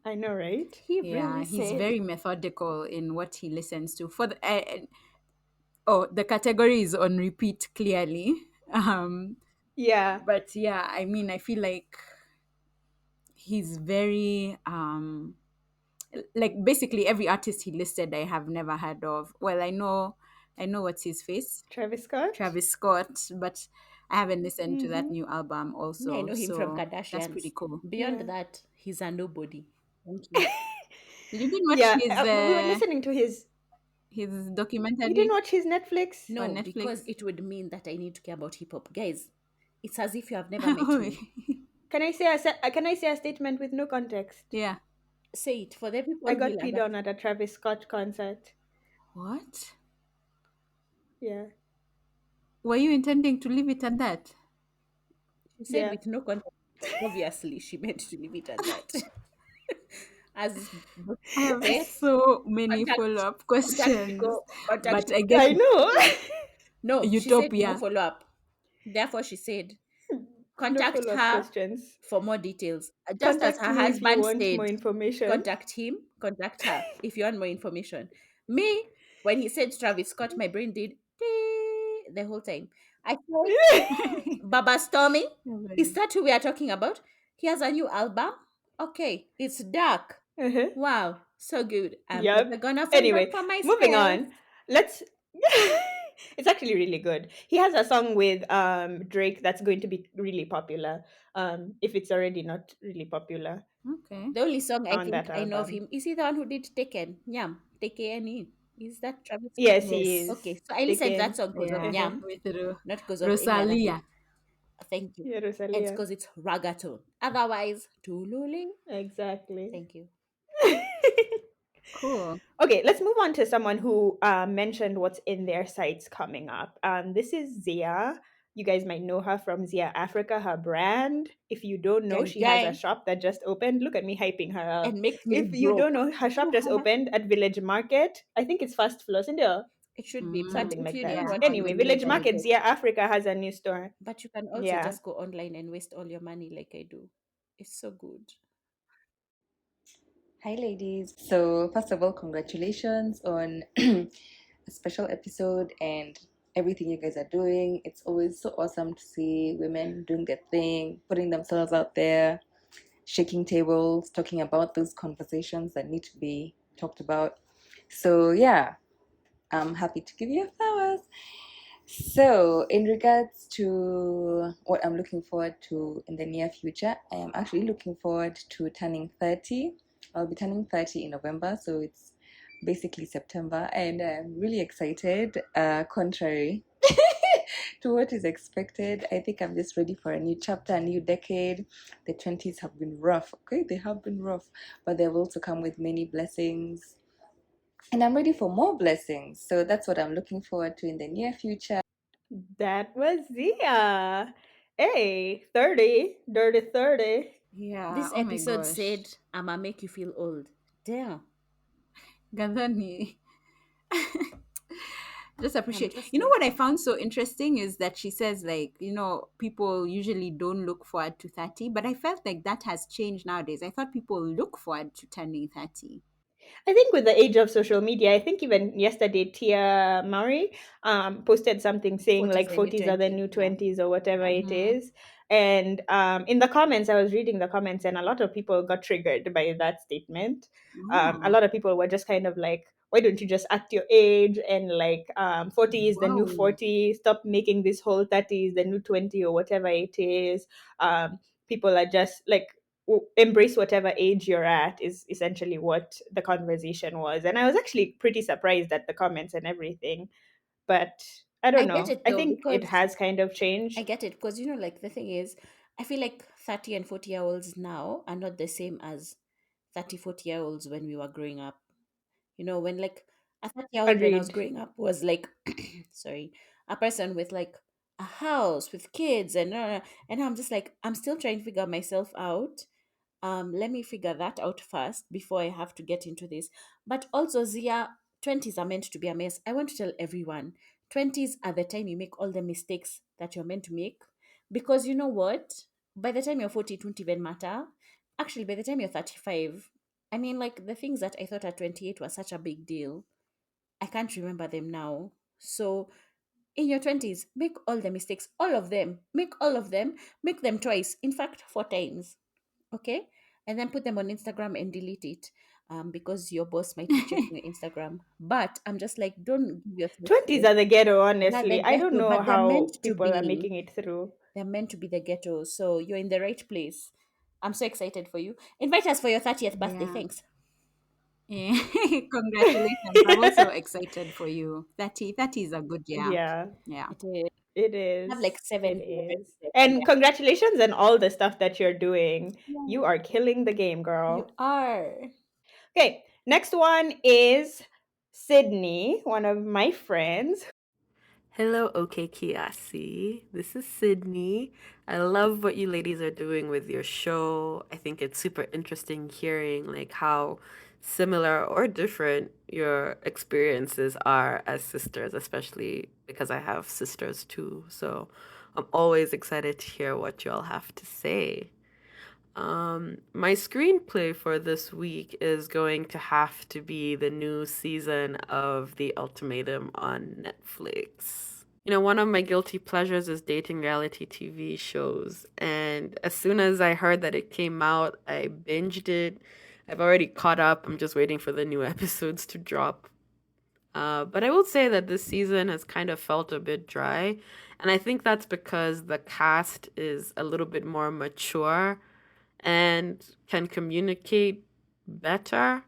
Speaker 1: I know, right?
Speaker 3: He
Speaker 2: Yeah,
Speaker 3: really
Speaker 2: he's
Speaker 3: said,
Speaker 2: very methodical in what he listens to. For the the category is on repeat, clearly.
Speaker 1: Yeah.
Speaker 2: But yeah, I mean, I feel like he's very like basically every artist he listed I have never heard of. Well, I know what's his face,
Speaker 1: Travis Scott.
Speaker 2: Travis Scott, but I haven't listened to that
Speaker 1: Mhm.
Speaker 2: new album also.
Speaker 3: I know him from
Speaker 2: so
Speaker 3: Kardashians.
Speaker 2: That's pretty cool.
Speaker 3: Beyond
Speaker 1: Yeah.
Speaker 3: that, he's a nobody. Thank you.
Speaker 2: Did you watch
Speaker 1: Yeah.
Speaker 2: his
Speaker 1: We were listening to his.
Speaker 2: documentary?
Speaker 1: You didn't watch his Netflix?
Speaker 3: No,
Speaker 2: on Netflix?
Speaker 3: because it would mean that I need to care about hip hop. Guys, it's as if you have never met me.
Speaker 1: Can I say a statement with no context?
Speaker 2: Yeah.
Speaker 3: Say it for the people
Speaker 1: I
Speaker 3: who
Speaker 1: got
Speaker 3: will
Speaker 1: peed on at a Travis Scott concert.
Speaker 2: What?
Speaker 1: Yeah.
Speaker 2: Were you intending to leave it at that?
Speaker 3: She said
Speaker 1: Yeah.
Speaker 3: with no context. Obviously, she meant to leave it at that. As
Speaker 2: I have
Speaker 3: said,
Speaker 2: so many
Speaker 3: contact
Speaker 2: follow-up
Speaker 3: contact
Speaker 2: questions,
Speaker 3: Nico, contact
Speaker 2: but I
Speaker 3: Nico.
Speaker 2: guess
Speaker 1: I know.
Speaker 3: No, she said no
Speaker 2: Utopia.
Speaker 3: follow-up. Therefore, she said
Speaker 1: No
Speaker 3: contact
Speaker 1: follow-up
Speaker 3: her
Speaker 1: questions.
Speaker 3: for more details. Just as
Speaker 1: Contact
Speaker 3: her
Speaker 1: me if you
Speaker 3: husband
Speaker 1: want more
Speaker 3: said,
Speaker 1: information.
Speaker 3: contact him, contact her if you want more information. Me, when he said Travis Scott, my brain did "Dee" the whole time. I said, Baba Stormy, is that who we are talking about? He has a new album. Okay, it's dark.
Speaker 1: Uh-huh.
Speaker 3: Wow, so good. I'm never
Speaker 1: Yep.
Speaker 3: gonna fall back
Speaker 1: Anyway,
Speaker 3: for
Speaker 1: moving
Speaker 3: myself.
Speaker 1: on. Let's It's actually really good. He has a song with Drake that's going to be really popular. If it's already not really popular
Speaker 2: Okay.
Speaker 3: The only song I
Speaker 1: on
Speaker 3: think
Speaker 1: that
Speaker 3: I know of
Speaker 1: album.
Speaker 3: him is he the one who did Taken? Yam. Take Is that Travis Scott?
Speaker 1: Yes, he
Speaker 2: Yes.
Speaker 1: is
Speaker 3: Okay, so I listened to that
Speaker 1: taken.
Speaker 3: song because of
Speaker 2: Yeah.
Speaker 1: Uh-huh.
Speaker 3: Yam,
Speaker 2: With
Speaker 3: not because of any other
Speaker 2: Rosalia.
Speaker 3: thing. Thank you.
Speaker 1: Yeah,
Speaker 3: And it's
Speaker 1: Rosalia.
Speaker 3: because it's ragaton. Otherwise, Tululi.
Speaker 1: Exactly.
Speaker 3: Thank you.
Speaker 2: Cool.
Speaker 1: Okay, let's move on to someone who mentioned what's in their sites coming up. This is Zia. You guys might know her from Zia Africa, her brand. If you don't know,
Speaker 3: Gang,
Speaker 1: she has a
Speaker 3: gang.
Speaker 1: shop that just opened. Look at me hyping her up.
Speaker 3: And makes me
Speaker 1: If you don't
Speaker 3: broke.
Speaker 1: know, her shop just opened at Village Market. I think it's first floor, isn't it?
Speaker 3: It should be, but
Speaker 2: Mm,
Speaker 1: Something
Speaker 3: if
Speaker 1: like
Speaker 3: you
Speaker 1: that.
Speaker 3: didn't
Speaker 2: yeah,
Speaker 3: want to
Speaker 2: on
Speaker 3: go
Speaker 1: Anyway,
Speaker 3: in,
Speaker 1: Village
Speaker 2: Village
Speaker 3: then
Speaker 1: Market,
Speaker 2: Market.
Speaker 1: Zia Africa has a new store.
Speaker 3: but you can also
Speaker 1: Yeah.
Speaker 3: just go online and waste all your money like I do. It's so good.
Speaker 5: Hi, ladies. So, first of all, congratulations on a special episode and everything you guys are doing. It's always so awesome to see women doing their thing, putting themselves out there, shaking tables, talking about those conversations that need to be talked about. So, yeah, I'm happy to give you flowers. So, in regards to what I'm looking forward to in the near future, I am actually looking forward to turning 30. I'll be turning 30 in November, so it's basically September, and I'm really excited. Contrary to what is expected, I think I'm just ready for a new chapter, a new decade. The 20s have been rough, okay? They have been rough, but they've also come with many blessings. And I'm ready for more blessings. So that's what I'm looking forward to in the near future.
Speaker 1: That was Zia. Hey, 30, dirty 30.
Speaker 2: Yeah.
Speaker 3: This
Speaker 2: Oh my
Speaker 3: episode
Speaker 2: gosh.
Speaker 3: said, I'ma make you feel old. Damn.
Speaker 2: Gadhani. Just
Speaker 3: I'm
Speaker 2: appreciate.
Speaker 3: just
Speaker 2: You know
Speaker 3: like,
Speaker 2: what I found so interesting is that she says, like, people usually don't look forward to 30, but I felt like that has changed nowadays. I thought people look forward to turning 30.
Speaker 1: I think with the age of social media, I think even yesterday Tia Murray posted something saying
Speaker 3: 40s
Speaker 1: like
Speaker 3: and new
Speaker 1: 40s are the
Speaker 3: 20.
Speaker 1: new
Speaker 3: Yeah.
Speaker 1: 20s or whatever it
Speaker 2: Mm-hmm.
Speaker 1: is. And in the comments, I was reading the comments, and a lot of people got triggered by that statement. A
Speaker 2: Oh,
Speaker 1: lot of people were just kind of like, why don't you just act your age? And like 40 is the new
Speaker 2: wow.
Speaker 1: 40. Stop making this whole 30 is the new 20 or whatever it is. People are just like, embrace whatever age you're at is essentially what the conversation was. And I was actually pretty surprised at the comments and everything, but I
Speaker 3: I
Speaker 1: don't
Speaker 3: get
Speaker 1: know,
Speaker 3: it
Speaker 1: I
Speaker 3: though,
Speaker 1: think it
Speaker 3: because
Speaker 1: has kind of
Speaker 3: I
Speaker 1: changed.
Speaker 3: get it because like the thing is, I feel like 30 and 40-year-olds now are not the same as 30, 40-year-olds when we were growing up. When like a 30-year-old when I was
Speaker 1: Agreed.
Speaker 3: growing up was like, sorry, a person with like a house with kids and I'm just like, I'm still trying to figure myself out. Let me figure that out first before I have to get into this. But also, Zia, 20s are meant to be a mess. I want to tell everyone 20s are the time you make all the mistakes that you're meant to make. Because you know what? By the time you're 40, it won't even matter. Actually, by the time you're 35, I mean, like the things that I thought at 28 were such a big deal, I can't remember them now. So, in your 20s, make all the mistakes, all of them. Make all of them, make them twice. In fact, 4 times. Okay, and then put them on Instagram and delete it, because your boss might be checking your Instagram. But I'm just like, don't give yourself
Speaker 1: 20s
Speaker 3: stress.
Speaker 1: are the ghetto,
Speaker 3: They're the
Speaker 1: honestly. I don't
Speaker 3: ghetto,
Speaker 1: know
Speaker 3: but they're
Speaker 1: how
Speaker 3: meant to
Speaker 1: people are
Speaker 3: be.
Speaker 1: making it through.
Speaker 3: They're meant to be the ghetto, so you're in the right place. I'm so excited for you. Invite us for your 30th birthday.
Speaker 2: Yeah.
Speaker 3: Thanks.
Speaker 2: Yeah. Congratulations. I'm also excited for you. 30 is a good year.
Speaker 1: Yeah,
Speaker 2: Yeah.
Speaker 3: It is.
Speaker 1: it
Speaker 3: I have
Speaker 1: is.
Speaker 3: like
Speaker 1: It
Speaker 3: 7 more
Speaker 1: is.
Speaker 3: birthdays
Speaker 1: And
Speaker 3: left.
Speaker 1: congratulations on all the stuff that you're doing.
Speaker 3: Yeah,
Speaker 1: You are killing the game,
Speaker 3: you
Speaker 1: girl.
Speaker 3: are.
Speaker 1: Okay, next one is Sydney, one of my friends.
Speaker 6: Hello, OK Kiasi. This is Sydney. I love what you ladies are doing with your show. I think it's super interesting hearing like how similar or different your experiences are as sisters, especially because I have sisters too. So I'm always excited to hear what you all have to say. My screenplay for this week is going to have to be the new season of The Ultimatum on Netflix. One of my guilty pleasures is dating reality TV shows. And as soon as I heard that it came out, I binged it. I've already caught up. I'm just waiting for the new episodes to drop. But I will say that this season has kind of felt a bit dry. And I think that's because the cast is a little bit more mature and can communicate better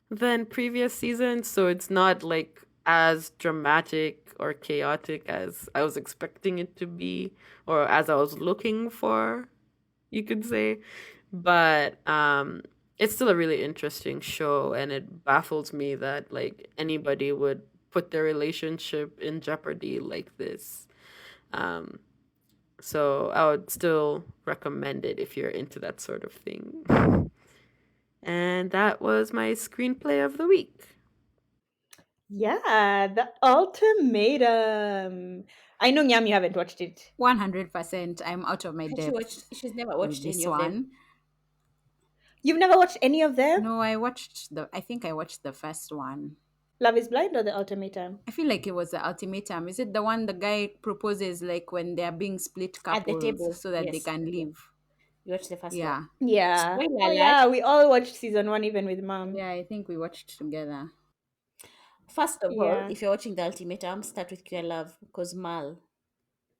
Speaker 6: than previous seasons. So it's not like as dramatic or chaotic as I was expecting it to be or as I was looking for, you could say. But it's still a really interesting show, and it baffles me that like anybody would put their relationship in jeopardy like this. Um, so I would still recommend it if you're into that sort of thing. And that was my screenplay of the week.
Speaker 1: Yeah, The Ultimatum. I know, Nyam, you haven't watched it.
Speaker 2: 100%. I'm out of my
Speaker 3: Has
Speaker 2: depth
Speaker 3: she's never
Speaker 2: with
Speaker 3: watched
Speaker 2: this
Speaker 3: any of them.
Speaker 2: one.
Speaker 1: You've never watched any of them?
Speaker 2: No, I think I watched the first one.
Speaker 1: Love is Blind or The Ultimatum?
Speaker 2: I feel like it was the ultimatum. Is it the one the guy proposes like when they're being split
Speaker 3: At the
Speaker 2: couples
Speaker 3: table,
Speaker 2: so that they
Speaker 3: yes.
Speaker 2: can leave?
Speaker 3: You watched the first one.
Speaker 2: Yeah.
Speaker 1: Yeah.
Speaker 3: Spoiler
Speaker 1: Oh,
Speaker 3: alert.
Speaker 1: yeah, we all watched season 1 even with mom.
Speaker 2: Yeah, I think we watched together.
Speaker 3: First of all,
Speaker 1: Yeah.
Speaker 3: if you're watching The Ultimatum, start with Queer Love because Mal,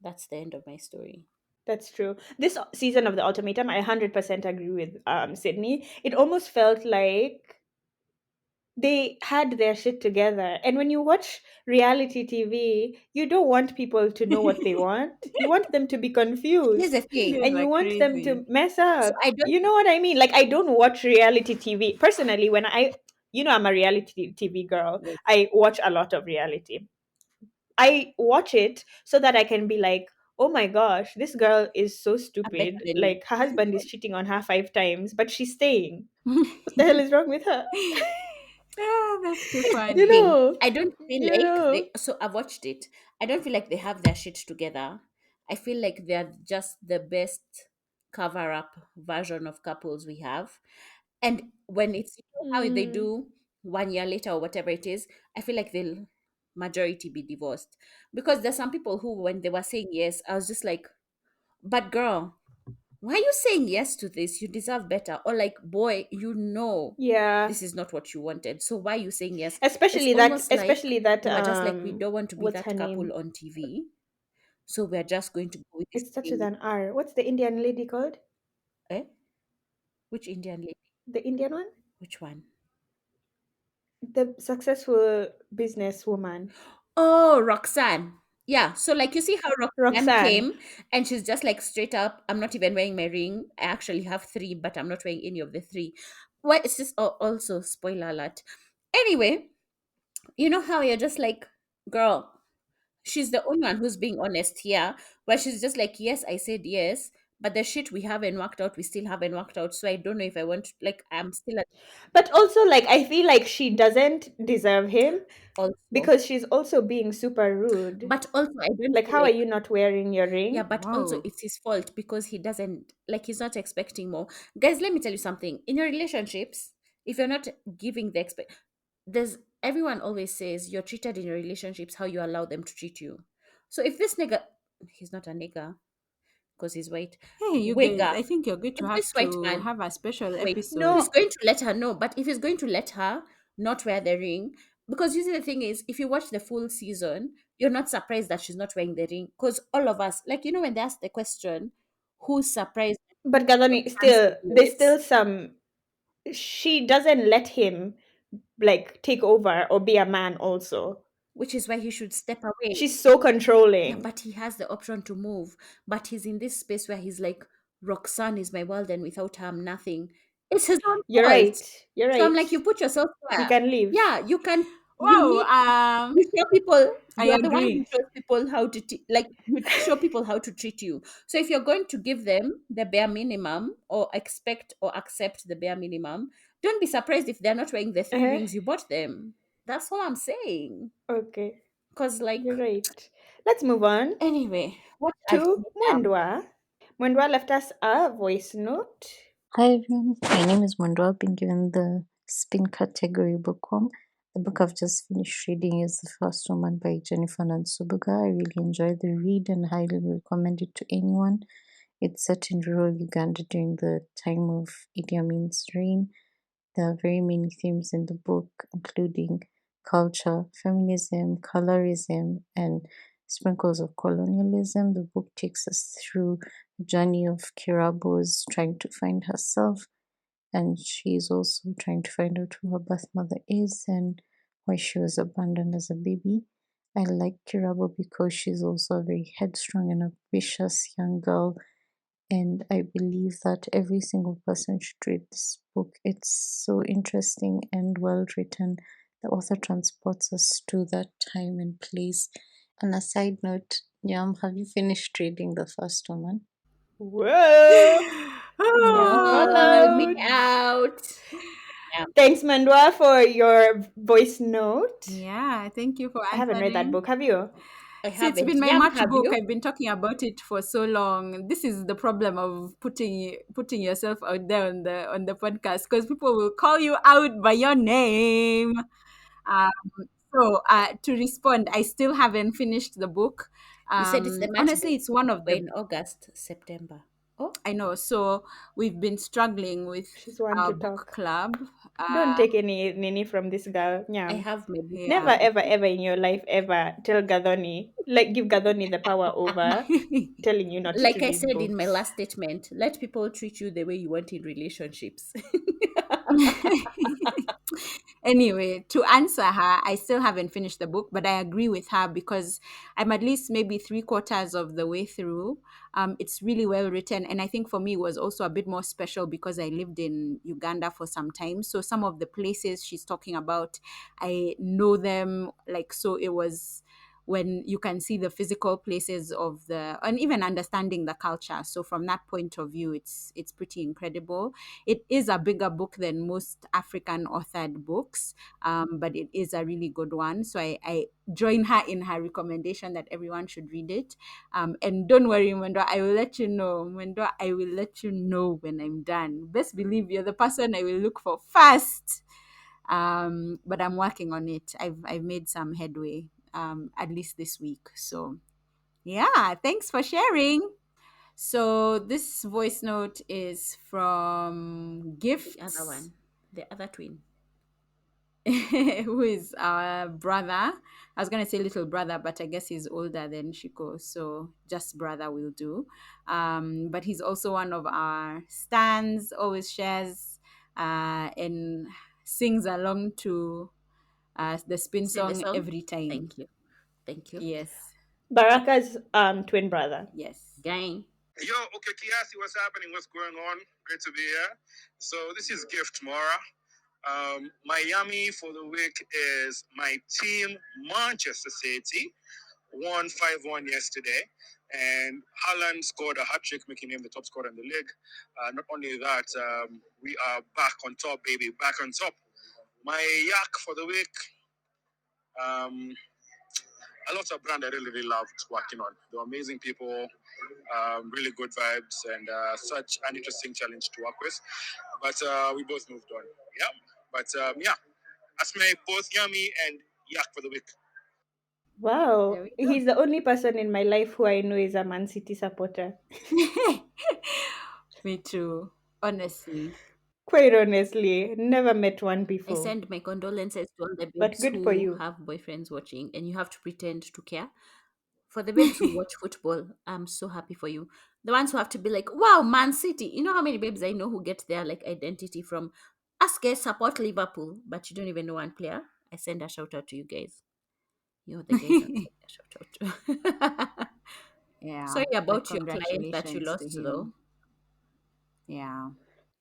Speaker 3: that's the end of my story.
Speaker 1: That's true. This season of The Ultimatum, I 100% agree with Sydney. It almost felt like they had their shit together. And when you watch reality TV, you don't want people to know what they want. You want them to be
Speaker 3: Here's
Speaker 1: confused.
Speaker 3: the thing.
Speaker 2: Videos
Speaker 1: And you
Speaker 2: are
Speaker 1: want them to
Speaker 2: crazy.
Speaker 1: mess
Speaker 3: So
Speaker 1: up.
Speaker 3: I don't.
Speaker 1: You know what I mean? Like, I don't watch reality TV. Personally, I'm a reality TV girl.
Speaker 3: Yes.
Speaker 1: I watch a lot of reality. I watch it so that I can be like, oh my gosh, this girl is so
Speaker 3: I'm better
Speaker 1: stupid.
Speaker 3: than you.
Speaker 1: Like, her husband is cheating on her 5 times, but she's staying. What the hell is wrong with her?
Speaker 2: Yeah, that's too funny.
Speaker 1: You know,
Speaker 3: I don't feel
Speaker 1: you
Speaker 3: like
Speaker 1: know.
Speaker 3: so I've watched it. I don't feel like they have their shit together. I feel like they're just the best cover up version of couples we have. And when it's how they
Speaker 1: Mm,
Speaker 3: do 1 year later or whatever it is, I feel like they'll majority be divorced. Because there's some people who when they were saying yes, I was just like, but girl, why are you saying yes to this? You deserve better. Or like, boy,
Speaker 1: yeah.
Speaker 3: this is not what you wanted. So why are you saying yes?
Speaker 1: Especially
Speaker 3: It's
Speaker 1: that
Speaker 3: almost like
Speaker 1: especially that
Speaker 3: they were just like, we don't want to be
Speaker 1: what's her
Speaker 3: that couple
Speaker 1: name?
Speaker 3: on TV. So we're just going to go with this
Speaker 1: It starts with
Speaker 3: thing.
Speaker 1: an R. What's the Indian lady called?
Speaker 3: Eh? Which Indian lady?
Speaker 1: The Indian one?
Speaker 3: Which one?
Speaker 1: The successful businesswoman.
Speaker 3: Oh, Roxanne. Yeah. So like you see how Roxanne
Speaker 1: Roxanne.
Speaker 3: came and she's just like straight up, I'm not even wearing my ring. I actually have 3, but I'm not wearing any of the 3. Well, it's just also spoiler alert. Anyway, you know how you're just like, girl, she's the only one who's being honest here, where she's just like, yes, I said yes, but the shit we haven't worked out, we still haven't worked out. So I don't know if I want to, like, I'm still at
Speaker 1: But also, like, I feel like she doesn't deserve him
Speaker 3: also.
Speaker 1: because she's also being super rude.
Speaker 3: But also, I don't
Speaker 1: Like,
Speaker 3: feel
Speaker 1: how are
Speaker 3: like,
Speaker 1: you not wearing your ring?
Speaker 3: yeah, but also
Speaker 2: Wow.
Speaker 3: it's his fault because he doesn't, like, he's not expecting more. Guys, let me tell you something. In your relationships, if you're not giving the everyone always says you're treated in your relationships how you allow them to treat you. So if this nigga, he's not a nigga because he's white.
Speaker 2: Hey, you guys,
Speaker 3: Wigger.
Speaker 2: I think you're going to
Speaker 3: If
Speaker 2: have
Speaker 3: this white
Speaker 2: to
Speaker 3: man,
Speaker 2: have a special
Speaker 3: wait,
Speaker 2: episode.
Speaker 3: he's going to let her know, but if he's going to let her not wear the ring, because usually the thing is, if you watch the full season, you're not surprised that she's not wearing the ring. Because all of us, like, you know, when they ask the question, who's surprised?
Speaker 1: But Gadani,
Speaker 3: Answer
Speaker 1: still, there's
Speaker 3: yes.
Speaker 1: still some. She doesn't let him like take over or be a man. Also,
Speaker 3: Which is why he should step away.
Speaker 1: she's so
Speaker 3: Yeah,
Speaker 1: controlling.
Speaker 3: but he has the option to move. But he's in this space where he's like, Roxanne is my world, and without her, I'm nothing. It's his own
Speaker 1: You're
Speaker 3: fault.
Speaker 1: right. You're
Speaker 3: So I'm
Speaker 1: right.
Speaker 3: like, you put yourself
Speaker 1: He
Speaker 3: there.
Speaker 1: can leave.
Speaker 3: Yeah, you can. You
Speaker 2: Wow.
Speaker 3: need you show people,
Speaker 2: I
Speaker 3: you are the one who
Speaker 2: agree.
Speaker 3: shows people how to like you show people how to treat you. So if you're going to give them the bare minimum or expect or accept the bare minimum, don't be surprised if they're not wearing the three
Speaker 1: Uh-huh.
Speaker 3: rings you bought them. That's all I'm saying.
Speaker 1: Okay,
Speaker 3: Because like
Speaker 1: you're right. Let's move on
Speaker 3: anyway, what are
Speaker 1: to
Speaker 3: you?
Speaker 1: Mwendwa. Mwendwa left us a voice note.
Speaker 7: Hi everyone, my name is Mondo. I've been given the spin category bookworm. The book I've just finished reading is The First Woman by Jennifer Nansubuga. I really enjoyed the read and highly recommend it to anyone. It's set in rural Uganda during the time of Idi Amin's reign. There are very many themes in the book, including culture, feminism, colorism, and sprinkles of colonialism. The book takes us through a journey of Kirabo's trying to find herself, and she's also trying to find out who her birth mother is and why she was abandoned as a baby. I like Kirabo because she's also a very headstrong and ambitious young girl, and I believe that every single person should read this book. It's so interesting and well written. The author transports us to that time and place. On a side note, Yam, have you finished reading The First Woman?
Speaker 1: Whoa!
Speaker 3: Call me
Speaker 1: Call
Speaker 2: Oh.
Speaker 1: out.
Speaker 3: out. Yeah,
Speaker 1: Thanks, Mandwa, for your voice note.
Speaker 2: Yeah, thank you for
Speaker 1: I haven't read that
Speaker 2: answering.
Speaker 1: book. Have you?
Speaker 3: I
Speaker 2: See, it's
Speaker 3: haven't.
Speaker 2: been my
Speaker 3: Yam,
Speaker 2: March
Speaker 3: have
Speaker 2: book.
Speaker 3: you?
Speaker 2: I've been talking about it for so long. This is the problem of putting yourself out there on the podcast, because people will call you out by your name. Um, to respond, I still haven't finished the book.
Speaker 3: You said it's the March
Speaker 2: Honestly,
Speaker 3: book.
Speaker 2: it's one of
Speaker 3: We're
Speaker 2: the,
Speaker 3: in August, September. Oh,
Speaker 2: I know. So we've been struggling with
Speaker 1: She's one
Speaker 2: our
Speaker 1: to
Speaker 2: book
Speaker 1: talk.
Speaker 2: club.
Speaker 1: Don't take any nini from this girl.
Speaker 3: I
Speaker 1: Nyam.
Speaker 3: have my book.
Speaker 2: Yeah.
Speaker 1: Never, ever, ever in your life, ever tell Gadoni, like give Gadoni the power over telling you not to
Speaker 3: Like I
Speaker 1: read
Speaker 3: said in my
Speaker 1: books.
Speaker 3: last statement, let people treat you the way you want in relationships.
Speaker 2: Anyway, to answer her, I still haven't finished the book, but I agree with her because I'm at least maybe three quarters of the way through. It's really well written, and I think for me it was also a bit more special because I lived in Uganda for some time. So some of the places she's talking about, I know them. Like, so it was when you can see the physical places of the, and even understanding the culture. So from that point of view, it's pretty incredible. It is a bigger book than most African authored books, but it is a really good one. So I join her in her recommendation that everyone should read it. And don't worry, Mwendo, I will let you know. Mwendo, I will let you know when I'm done. Best believe you're the person I will look for first. But I'm working on it. I've made some headway, at least this week. So yeah, thanks for sharing. So this voice note is from
Speaker 3: The other
Speaker 2: Gifts,
Speaker 3: one, the other twin.
Speaker 2: who is our brother. I was gonna say little brother, but I guess he's older than Shiko, so just brother will do. But he's also one of our stands, always shares and sings along to the spin
Speaker 3: Sing the
Speaker 2: song
Speaker 3: song.
Speaker 2: every time.
Speaker 3: Thank you. Thank you.
Speaker 2: Yes,
Speaker 1: Baraka's twin brother.
Speaker 2: yes.
Speaker 3: Gang.
Speaker 8: Yo, okay, Kiasi, what's happening? What's going on? Great to be here. So this is Gift Mora. Miami for the week is my team, Manchester City, won 5-1 yesterday. And Haaland scored a hat trick, making him the top scorer in the league. Not only that, we are back on top, baby, back on top. My yak for the week, um, a lot of brand I really, really loved working on. They were amazing people, really good vibes, and such an interesting challenge to work with. But we both moved on. Yeah. But yeah, that's my both Yummy and Yak for the week.
Speaker 2: There
Speaker 1: Wow,
Speaker 2: we
Speaker 1: he's the only person in my life who I know is a Man City supporter.
Speaker 2: go. Me too, honestly.
Speaker 1: Quite honestly, never met one
Speaker 3: I
Speaker 1: before.
Speaker 3: send my condolences to all the
Speaker 1: But
Speaker 3: babes
Speaker 1: good for
Speaker 3: who
Speaker 1: you.
Speaker 3: have boyfriends watching and you have to pretend to care. For the babes who watch football, I'm so happy for you. The ones who have to be like, wow, Man City. You know how many babes I know who get their like identity from ask guys support Liverpool, but you don't even know one player. I send a shout out to you guys. You're the guys I'm sending a shout out to.
Speaker 2: Yeah,
Speaker 3: Sorry
Speaker 2: but
Speaker 3: about your client that you
Speaker 2: congratulations to
Speaker 3: lost though.
Speaker 2: him. Yeah.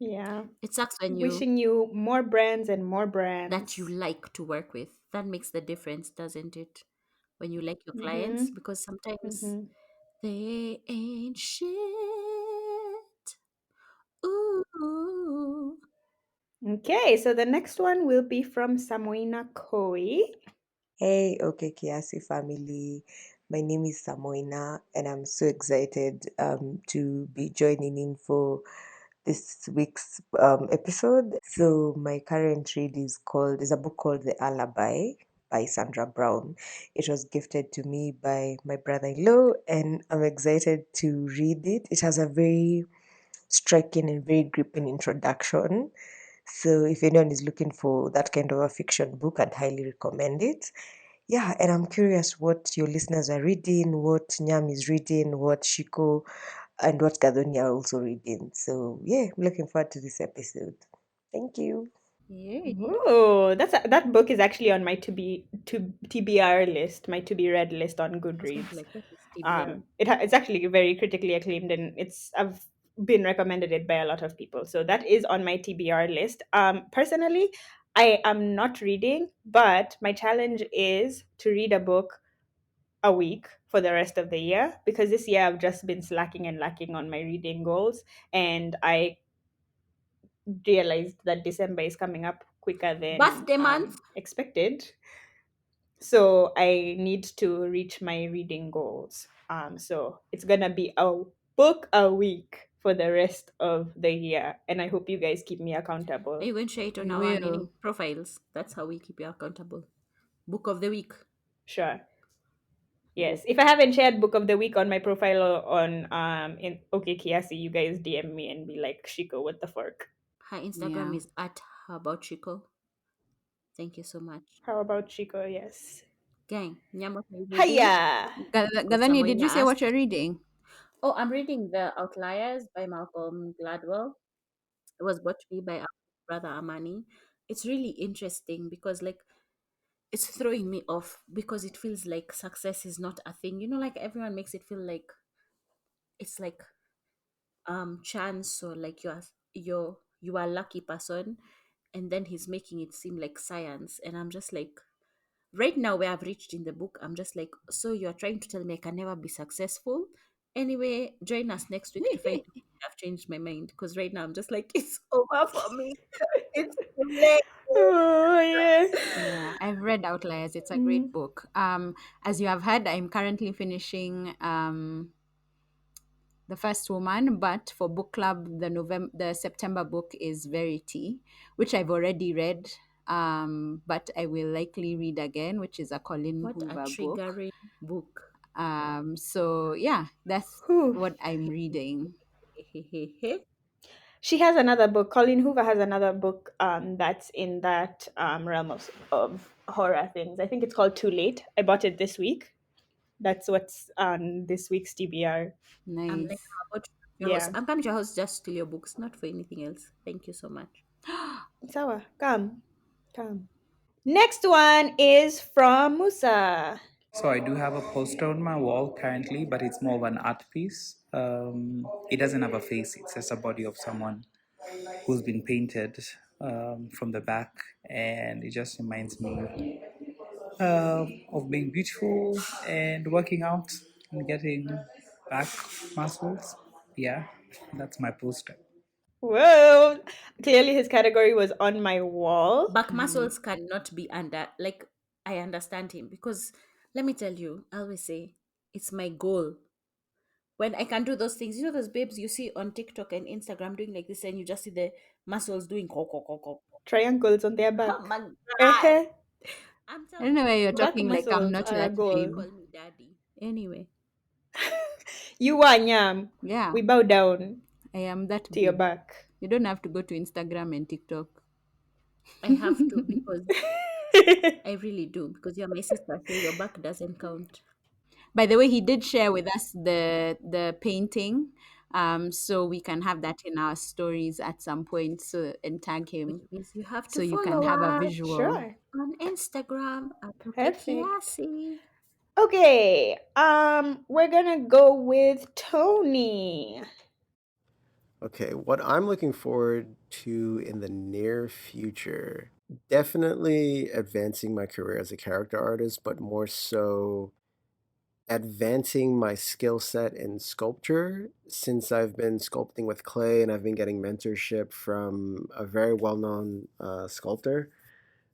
Speaker 1: Yeah.
Speaker 2: It sucks when you
Speaker 1: Wishing you more brands and more brands.
Speaker 2: that you like to work with. That makes the difference, doesn't it? When you like your clients,
Speaker 1: Mm-hmm.
Speaker 2: because sometimes
Speaker 1: Mm-hmm.
Speaker 2: they ain't shit. Ooh.
Speaker 1: Okay, so the next one will be from Samoina Koi.
Speaker 9: Hey, okay, Kiasi family. My name is Samoina, and I'm so excited to be joining in for this week's episode. So my current read is a book called The Alibi by Sandra Brown. It was gifted to me by my brother-in-law, and I'm excited to read it. It has a very striking and very gripping introduction. So if anyone is looking for that kind of a fiction book, I'd highly recommend it. Yeah, and I'm curious what your listeners are reading, what Nyam is reading, what Shiko and what Gadonia are also reading. So yeah, I'm looking forward to this episode. Thank you.
Speaker 2: Yay.
Speaker 1: Oh, that book is actually on my to TBR list, my to be read list on
Speaker 2: I was going to
Speaker 1: Goodreads.
Speaker 2: like, what is TBR?
Speaker 1: It's actually very critically acclaimed, and I've been recommended it by a lot of people. So that is on my TBR list. Personally, I am not reading, but my challenge is to read a book a week for the rest of the year, because this year I've just been slacking and lacking on my reading goals, and I realized that December is coming up quicker than
Speaker 2: Birthday month?
Speaker 1: expected. So I need to reach my reading goals. So it's gonna be a book a week for the rest of the year, and I hope you guys keep me
Speaker 2: Are
Speaker 1: accountable.
Speaker 2: you going to share it on
Speaker 3: We
Speaker 2: our
Speaker 3: will.
Speaker 2: profiles? That's how we keep you accountable. Book of the week.
Speaker 1: Sure. Yes. If I haven't shared book of the week on my profile or on in Okay Kiasi, you guys DM me and be like, Shiko, what the fork?
Speaker 2: Her Instagram
Speaker 3: Yeah.
Speaker 2: is at How About Chico. Thank you so much.
Speaker 1: How about Shiko? Yes.
Speaker 2: Gang, Nyam, what are you reading?
Speaker 1: Hiya.
Speaker 2: Gadani, did you say what you're
Speaker 3: reading? Oh, I'm reading The Outliers by Malcolm Gladwell.
Speaker 2: It was brought to me by our brother Amani. It's really interesting because, like, it's throwing me off because it feels like success is not a thing. You know, like everyone makes it feel like it's like chance, or like you are a lucky person, and then he's making it seem like science, and I'm just like, right now where I've reached in the book, I'm just like, so you're trying to tell me I can never be successful? Anyway, join us next week to find out if I've changed my mind, because right now I'm just like, it's over for me. It's too late.
Speaker 1: Oh yeah.
Speaker 2: Yeah, I've read Outliers. It's a
Speaker 1: Mm.
Speaker 2: great book. As you have heard, I'm currently finishing The First Woman, but for book club, the September book is Verity, which I've already read. But I will likely read again, which is a Colin
Speaker 3: What a
Speaker 2: Hoover book.
Speaker 3: triggering book.
Speaker 2: So yeah, that's
Speaker 1: Whew.
Speaker 2: what I'm reading.
Speaker 1: She has another book. Colleen Hoover has another book that's in that realm of horror things. I think it's called Too Late. I bought it this week. That's what's on this week's TBR.
Speaker 2: Nice.
Speaker 3: I'm like, how about your
Speaker 1: Yeah.
Speaker 3: house? I'm coming to your house just to steal your books, not for anything else. Thank you so much.
Speaker 1: Sawa, come. Next one is from Musa.
Speaker 10: So I do have a poster on my wall currently, but it's more of an art piece. It doesn't have a face; it's just a body of someone who's been painted from the back, and it just reminds me of being beautiful and working out and getting back muscles. Yeah, that's my poster.
Speaker 1: Whoa! Clearly, his category was on my wall.
Speaker 3: Back muscles cannot be under, like, I understand him because let me tell you, I always say it's my goal. When I can do those things, you know, those babes you see on TikTok and Instagram doing like this, and you just see the muscles doing co.
Speaker 1: Triangles on their back.
Speaker 3: Oh my god!
Speaker 1: Eh-heh.
Speaker 3: I'm
Speaker 2: I don't know why you're
Speaker 1: Back
Speaker 2: talking like I'm
Speaker 1: muscles
Speaker 2: not
Speaker 1: are a
Speaker 2: that
Speaker 1: goal.
Speaker 2: same.
Speaker 3: call me daddy.
Speaker 2: Anyway,
Speaker 1: You are Nyam.
Speaker 2: yeah,
Speaker 1: We bow down
Speaker 2: I am that
Speaker 1: to your
Speaker 2: babe.
Speaker 1: back.
Speaker 2: You don't have to go to Instagram and TikTok.
Speaker 3: I have to because I really do, because you're my sister, so your back doesn't count.
Speaker 2: By the way, he did share with us the painting, so we can have that in our stories at some point. So and tag him,
Speaker 3: Which means you have to
Speaker 2: so you
Speaker 3: follow
Speaker 2: can have a
Speaker 3: us
Speaker 2: visual.
Speaker 1: Sure.
Speaker 3: on Instagram at
Speaker 1: Perfect.
Speaker 3: Kiasi.
Speaker 1: Okay. We're gonna go with Tony.
Speaker 11: Okay, what I'm looking forward to in the near future, definitely advancing my career as a character artist, but more so advancing my skill set in sculpture since I've been sculpting with clay and I've been getting mentorship from a very well-known sculptor.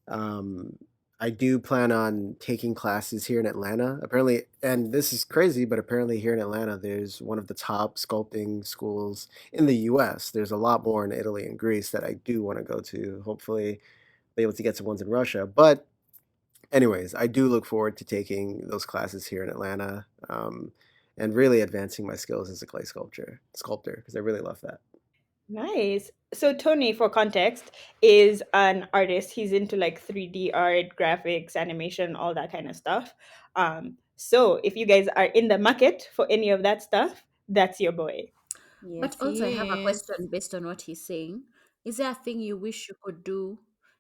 Speaker 11: Um, I do plan on taking classes here in Atlanta. Apparently, and this is crazy, but apparently here in Atlanta, there's one of the top sculpting schools in the US. There's a lot more in Italy and Greece that I do want to go to. Hopefully, be able to get some ones in Russia. But anyways, I do look forward to taking those classes here in Atlanta, and really advancing my skills as a clay sculptor, because I really love that.
Speaker 1: Nice. So Tony, for context, is an artist. He's into like 3D art, graphics, animation, all that kind of stuff. So if you guys are in the market for any of that stuff, that's your boy.
Speaker 2: Yes,
Speaker 3: But also, I have a
Speaker 2: yes.
Speaker 3: question based on what he's saying. Is there a thing you wish you could do?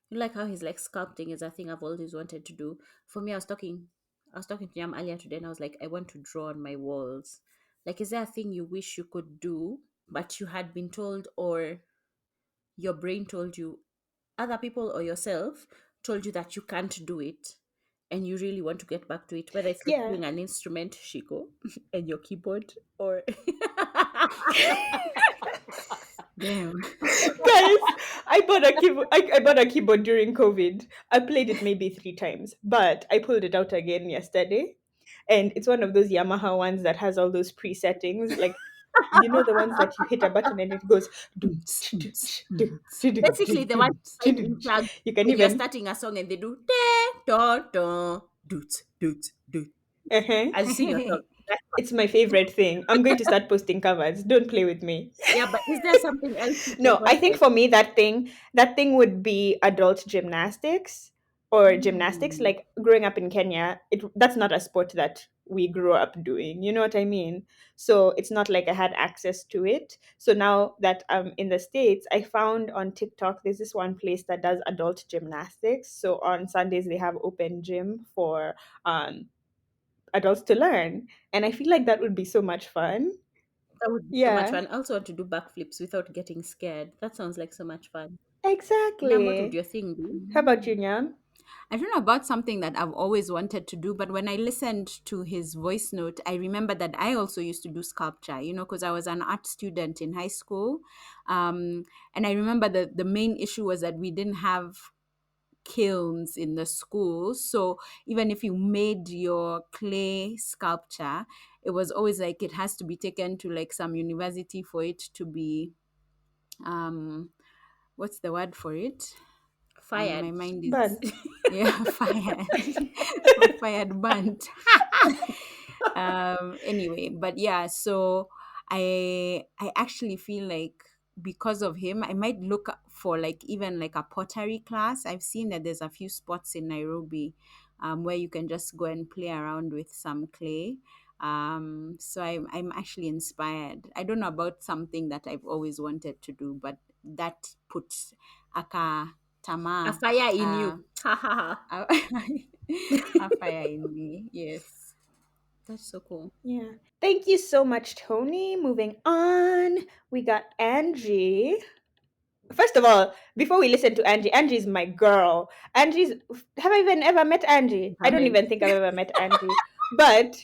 Speaker 3: You like how he's like sculpting is a thing I've always wanted to do. For me, I was talking to Yam earlier today, and I was like, I want to draw on my walls. Like, is there a thing you wish you could do, but you had been told, or your brain told you, other people or yourself told you that you can't do it, and you really want to get back to it? Whether it's like
Speaker 1: Yeah.
Speaker 3: doing an instrument, Shiko, and your keyboard, or
Speaker 2: Damn.
Speaker 1: Guys, I bought a keyboard. I bought a keyboard during COVID. I played it maybe 3 times, but I pulled it out again yesterday, and it's one of those Yamaha ones that has all those pre-settings, like you know the ones that you hit a button and it goes.
Speaker 3: basically the one playing in plug
Speaker 1: You can
Speaker 3: when you're
Speaker 1: even.
Speaker 3: starting a song and they do da da doot doot doot.
Speaker 1: Uh-huh.
Speaker 3: I'll sing your song. That's one.
Speaker 1: It's my favorite thing. I'm going to start posting covers. Don't play with me.
Speaker 3: Yeah, but is there something else you
Speaker 1: No, I think
Speaker 3: wanted?
Speaker 1: for me that thing would be adult gymnastics or gymnastics.
Speaker 2: Mm.
Speaker 1: Like growing up in Kenya, that's not a sport that we grew up doing. You know what I mean? So it's not like I had access to it. So now that I'm in the States, I found on TikTok there's this one place that does adult gymnastics. So on Sundays they have open gym for adults to learn. And I feel like that would be so much fun.
Speaker 3: That would be so much
Speaker 1: Yeah,
Speaker 3: fun. I also want to do backflips without getting scared. That sounds like so much fun. Nyam, what would
Speaker 1: exactly.
Speaker 3: your thing be?
Speaker 1: How about you, Nyam?
Speaker 2: I don't know about something that I've always wanted to do, but when I listened to his voice note, I remember that I also used to do sculpture, because I was an art student in high school. And I remember that the main issue was that we didn't have kilns in the school. So even if you made your clay sculpture, it was always like it has to be taken to like some university for it to be, what's the word for it?
Speaker 3: Fired.
Speaker 2: My mind is
Speaker 1: Burnt.
Speaker 2: fired. Not fired, burnt. Anyway, but yeah, so I actually feel like because of him, I might look for like even like a pottery class. I've seen that there's a few spots in Nairobi where you can just go and play around with some clay. So I'm actually inspired. I don't know about something that I've always wanted to do, but that puts aka
Speaker 3: A
Speaker 2: tamaa,
Speaker 3: fire in you. Ha ha ha.
Speaker 2: a fire in me. Yes, that's so cool.
Speaker 1: Yeah. Thank you so much, Tony. Moving on, we got Angie. First of all, before we listen to Angie, Angie's my girl. Have I even ever met Angie? I don't
Speaker 3: Haven't.
Speaker 1: even think I've ever met Angie. But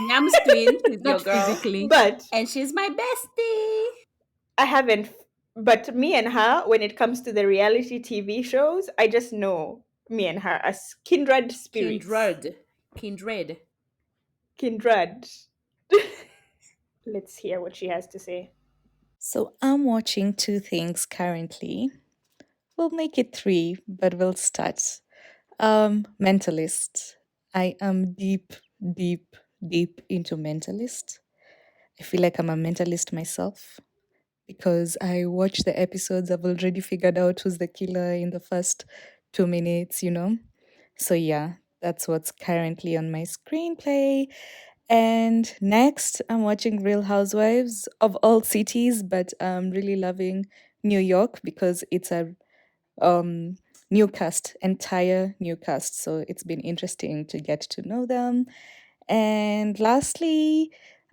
Speaker 3: Nyam's twin is your
Speaker 2: Not
Speaker 3: girl.
Speaker 2: physically.
Speaker 1: but
Speaker 3: And she's my bestie.
Speaker 1: I haven't. But me and her, when it comes to the reality TV shows, I just know me and her as kindred spirits.
Speaker 3: Kindred.
Speaker 1: Kindred. Let's hear what she has to say.
Speaker 12: So I'm watching 2 things currently. We'll make it 3, but we'll start. Mentalist. I am deep, deep, deep into Mentalist. I feel like I'm a mentalist myself because I watch the episodes. I've already figured out who's the killer in the first 2 minutes, So yeah, that's what's currently on my screenplay. And next, I'm watching Real Housewives of all cities, but I'm really loving New York because it's a new cast, entire new cast. So it's been interesting to get to know them. And lastly,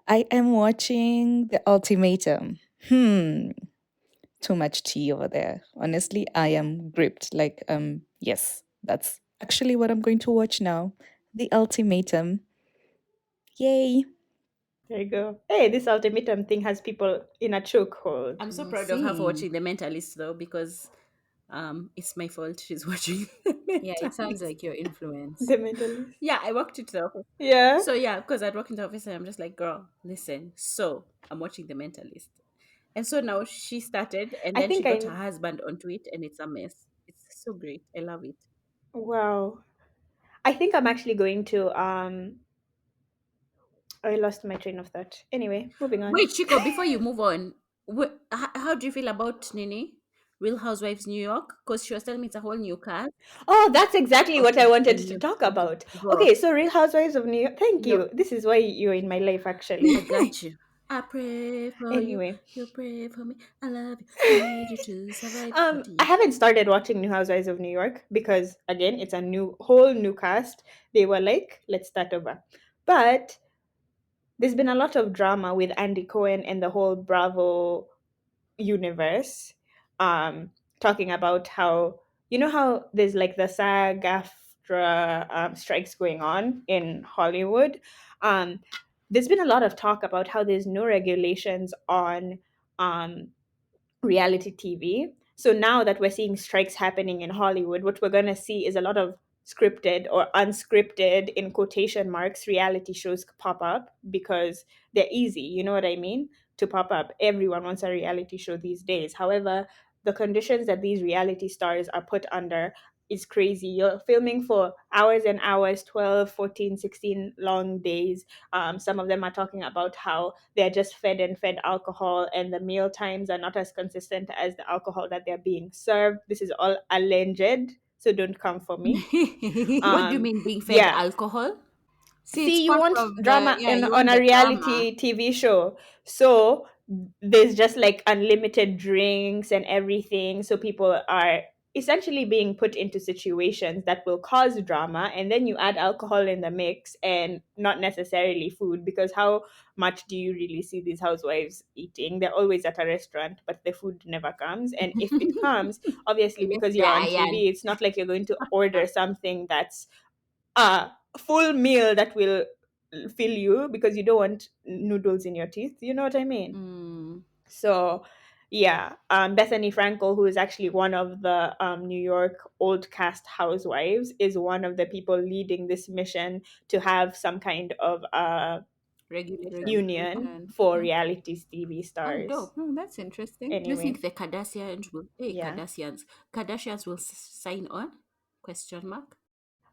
Speaker 12: I am watching The Ultimatum. Too much tea over there. Honestly, I am gripped. Like, yes, that's actually what I'm going to watch now. The Ultimatum. Yay.
Speaker 1: There you go. Hey, this ultimatum thing has people in a chokehold.
Speaker 2: I'm so proud of her for watching The Mentalist though, because it's my fault she's watching The
Speaker 3: Yeah, it sounds
Speaker 2: Mentalist.
Speaker 3: like your influence.
Speaker 1: The mentalist.
Speaker 2: Yeah, I walked into the office.
Speaker 1: Yeah.
Speaker 2: So yeah, because I'd walk into the office and I'm just like, girl, listen. So I'm watching The Mentalist. And so now she started and
Speaker 1: I
Speaker 2: then she
Speaker 1: think
Speaker 2: got her
Speaker 1: I.
Speaker 2: husband onto it and it's a mess. It's so great. I love it.
Speaker 1: Wow. I think I'm actually going to. I lost my train of thought. Anyway, moving on.
Speaker 2: Wait, Chico, before you move on, how do you feel about Nini? Real Housewives New York? Because she was telling me it's a whole new cast.
Speaker 1: Oh, that's exactly what I wanted to
Speaker 2: New
Speaker 1: talk
Speaker 2: York.
Speaker 1: about.
Speaker 2: Girl,
Speaker 1: Okay, so Real Housewives of New York. Thank
Speaker 2: Yo.
Speaker 1: you. This is why you're in my life, actually.
Speaker 2: I got you. I pray for
Speaker 1: Anyway.
Speaker 2: you. You pray for me. I love you. I need you to survive. What do
Speaker 1: I
Speaker 2: you?
Speaker 1: haven't started watching New Housewives of New York because again, it's a whole new cast. They were like, let's start over. But there's been a lot of drama with Andy Cohen and the whole Bravo universe, talking about how how there's like the SAG-AFTRA strikes going on in Hollywood. There's been a lot of talk about how there's no regulations on um, reality TV. So now that we're seeing strikes happening in Hollywood, what we're going to see is a lot of scripted or unscripted, in quotation marks, reality shows pop up because they're easy. You know what I mean? To pop up. Everyone wants a reality show these days. However, the conditions that these reality stars are put under is crazy. You're filming for hours and hours, 12, 14, 16 long days. Some of them are talking about how they're just fed and fed alcohol, and the meal times are not as consistent as the alcohol that they're being served. This is all alleged, so don't come for me.
Speaker 2: What do you mean being fed
Speaker 1: Yeah.
Speaker 2: alcohol? See, it's
Speaker 1: See, you
Speaker 2: part
Speaker 1: want
Speaker 2: of the
Speaker 1: drama
Speaker 2: you
Speaker 1: on
Speaker 2: want
Speaker 1: a
Speaker 2: the drama.
Speaker 1: reality TV show. So there's just like unlimited drinks and everything. So people are essentially being put into situations that will cause drama. And then you add alcohol in the mix and not necessarily food, because how much do you really see these housewives eating? They're always at a restaurant, but the food never comes. And if it comes, obviously, because you're on TV, it's not like you're going to order something that's a full meal that will fill you, because you don't want noodles in your teeth. You know what I mean? So yeah, Bethany Frankel, who is actually one of the New York old cast housewives, is one of the people leading this mission to have some kind of
Speaker 2: Regulation.
Speaker 1: union for reality TV
Speaker 2: Oh,
Speaker 1: stars.
Speaker 2: dope. That's interesting. Do you
Speaker 1: Anyway,
Speaker 2: think the Kardashians will? Hey,
Speaker 1: yeah.
Speaker 2: Kardashians will sign on? Question mark.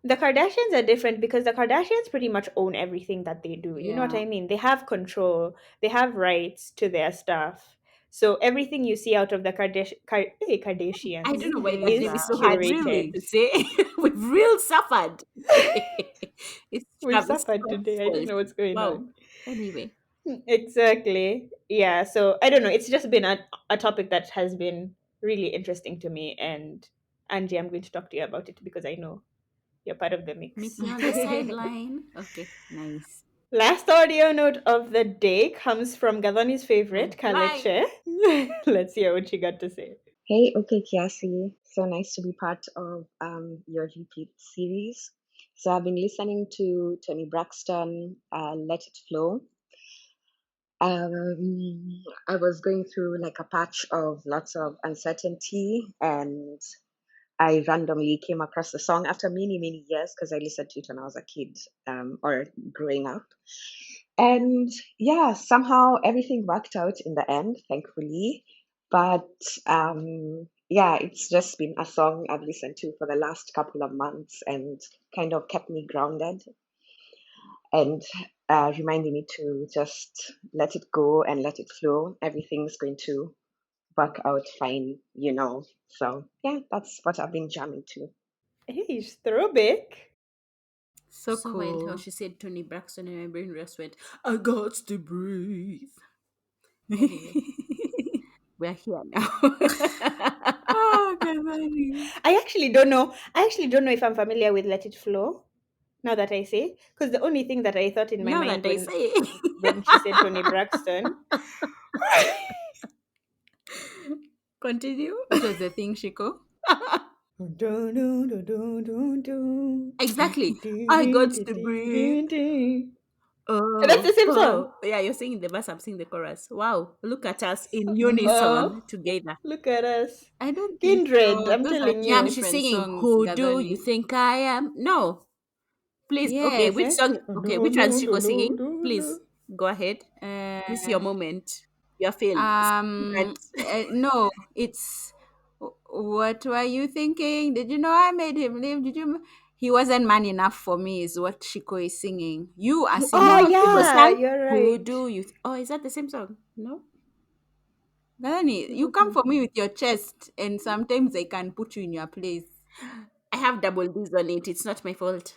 Speaker 1: The Kardashians are different because the Kardashians pretty much own everything that they do. You know what
Speaker 2: Yeah.
Speaker 1: I mean? They have control, they have rights to their stuff. So everything you see out of the Kardashians
Speaker 2: I don't know why this
Speaker 1: is
Speaker 2: name is so hard
Speaker 1: curated.
Speaker 2: to say. We've real suffered. It's
Speaker 1: We've
Speaker 2: Travis
Speaker 1: suffered
Speaker 2: Scott's
Speaker 1: today. I don't
Speaker 2: fault.
Speaker 1: know what's going
Speaker 2: Wow.
Speaker 1: on.
Speaker 2: Anyway,
Speaker 1: Exactly. Yeah. So I don't know. It's just been a topic that has been really interesting to me. And Angie, I'm going to talk to you about it because I know you're part of the mix.
Speaker 2: meet me on the sideline. Okay, nice.
Speaker 1: Last audio note of the day comes from Gadoni's favorite, Kaleche. Let's hear what she got to say.
Speaker 13: Hey, okay, Kiasi. So nice to be part of your repeat series. So I've been listening to Tony Braxton, Let It Flow. I was going through like a patch of lots of uncertainty, and I randomly came across the song after many, many years because I listened to it when I was a kid or growing up. And yeah, somehow everything worked out in the end, thankfully. But yeah, it's just been a song I've listened to for the last couple of months and kind of kept me grounded and reminding me to just let it go and let it flow. Everything's going to work out fine, you know. So yeah, that's what I've been jamming to.
Speaker 1: Hey, it's throwback.
Speaker 2: So wild how she said Tony Braxton and my brain just went, I got to breathe. We're here now.
Speaker 1: Oh, I actually don't know if I'm familiar with Let It Flow, now that I say, because the only thing that I thought in my
Speaker 2: Now
Speaker 1: mind
Speaker 2: that I say
Speaker 1: when she said Tony Braxton
Speaker 3: Continue.
Speaker 2: What was the thing, Shiko?
Speaker 1: Exactly.
Speaker 2: Exactly. I got to breathe.
Speaker 1: That's the same song.
Speaker 3: Yeah, you're singing the verse, I'm singing the chorus. Wow, look at us in
Speaker 1: Oh,
Speaker 3: unison together.
Speaker 1: look at us.
Speaker 2: I don't think
Speaker 1: Kindred,
Speaker 2: so.
Speaker 1: I'm
Speaker 2: Those are
Speaker 1: telling
Speaker 2: two
Speaker 3: Yeah,
Speaker 1: you.
Speaker 3: she's
Speaker 2: different
Speaker 3: singing,
Speaker 2: songs,
Speaker 3: who do you
Speaker 2: Gadhani.
Speaker 3: think I am? No, please. Okay,
Speaker 1: Yes,
Speaker 3: which
Speaker 1: eh?
Speaker 3: song? Okay, which one's Shiko singing? Please, go ahead. This is your
Speaker 2: Uh,
Speaker 3: moment. You are failed.
Speaker 2: no, it's what were you thinking? Did you know I made him leave? He wasn't man enough for me, is what Shiko is singing. You are singing.
Speaker 1: Oh,
Speaker 3: People
Speaker 1: yeah,
Speaker 3: sang,
Speaker 1: you're
Speaker 2: Who
Speaker 1: right.
Speaker 2: do you? Oh, is that the same song? No. Gadhani, you come for me with your chest, and sometimes I can put you in your place.
Speaker 3: I have double D's on it. It's not my fault.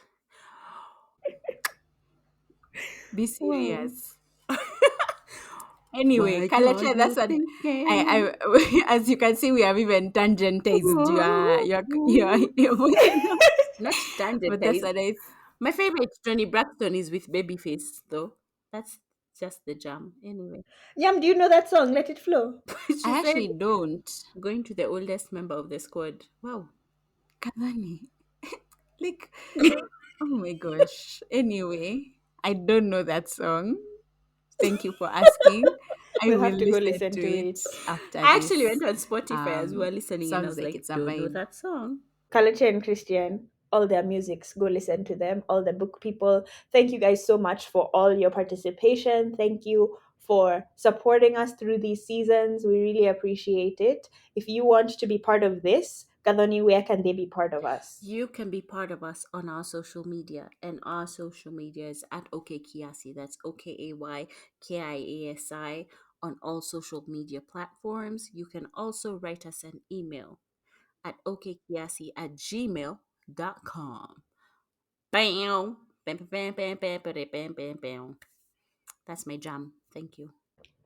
Speaker 2: Be
Speaker 1: Wow.
Speaker 2: serious. Anyway,
Speaker 3: What
Speaker 2: Kalecha,
Speaker 3: are
Speaker 2: that's
Speaker 3: you
Speaker 2: what
Speaker 3: thinking?
Speaker 2: as you can see, we have even tangentized your voice now.
Speaker 3: Not
Speaker 2: But that's
Speaker 3: tangentized.
Speaker 2: what I
Speaker 3: My favorite Johnny Braxton is with Babyface, though. That's just the jam. Anyway,
Speaker 1: Yam, do you know that song? Let it flow.
Speaker 3: she
Speaker 2: I
Speaker 3: said,
Speaker 2: actually don't.
Speaker 3: going to the oldest member of the squad. Wow.
Speaker 2: Kadhani. Like, oh my gosh. Anyway, I don't know that song. Thank you for asking. I
Speaker 1: We'll
Speaker 2: will
Speaker 1: have to go
Speaker 2: listen
Speaker 1: listen
Speaker 2: to
Speaker 1: to
Speaker 2: it
Speaker 1: it.
Speaker 2: after
Speaker 3: I
Speaker 2: this.
Speaker 3: actually went on Spotify as we were listening, and I
Speaker 2: Sounds
Speaker 3: was
Speaker 2: like
Speaker 3: like,
Speaker 2: it's a
Speaker 3: don't know
Speaker 2: vibe.
Speaker 3: that song.
Speaker 1: Kalechi and Christian, all their musics, go listen to them. All the book people, thank you guys so much for all your participation. Thank you for supporting us through these seasons. We really appreciate it. If you want to be part of this, Gadhani, where can they be part of us?
Speaker 3: You can be part of us on our social media, and our social media is at OKKiasi. That's OKAYKIASI on all social media platforms. You can also write us an email at okkiasi@gmail.com. Bam! Bam, bam, bam, bam, bam, bam, bam, bam. That's my jam. Thank you.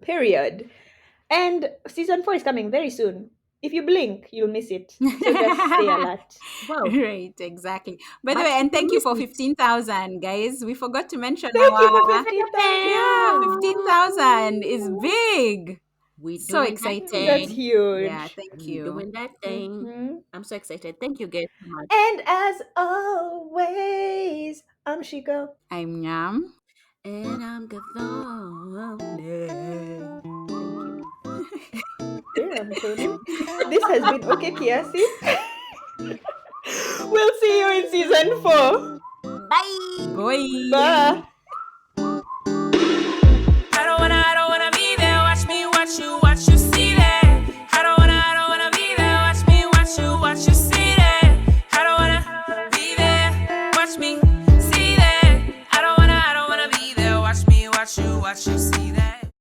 Speaker 1: Period. And season 4 is coming very soon. If you blink, you'll miss it. So just stay alert.
Speaker 3: Wow.
Speaker 2: Right, exactly. By the
Speaker 3: But
Speaker 2: way, and
Speaker 3: if you
Speaker 2: thank you
Speaker 3: miss
Speaker 2: for
Speaker 3: it,
Speaker 2: 15,000, guys. We forgot to mention
Speaker 1: Thank you for
Speaker 2: our
Speaker 1: 15,000.
Speaker 2: 15,000 is big.
Speaker 3: we
Speaker 2: So
Speaker 3: doing that
Speaker 2: exciting.
Speaker 1: That's
Speaker 3: thing.
Speaker 2: Yeah,
Speaker 1: huge.
Speaker 2: thank
Speaker 3: We
Speaker 2: you.
Speaker 3: doing that thing.
Speaker 1: Mhm.
Speaker 3: I'm so excited. Thank you guys so much.
Speaker 1: And as always, I'm Shiko.
Speaker 2: I'm Nyam.
Speaker 3: And I'm Gadhani.
Speaker 1: Damn, Tony. This has been Okay Kiasi. We'll see you in season 4.
Speaker 3: Bye.
Speaker 2: Bye.
Speaker 1: Bye.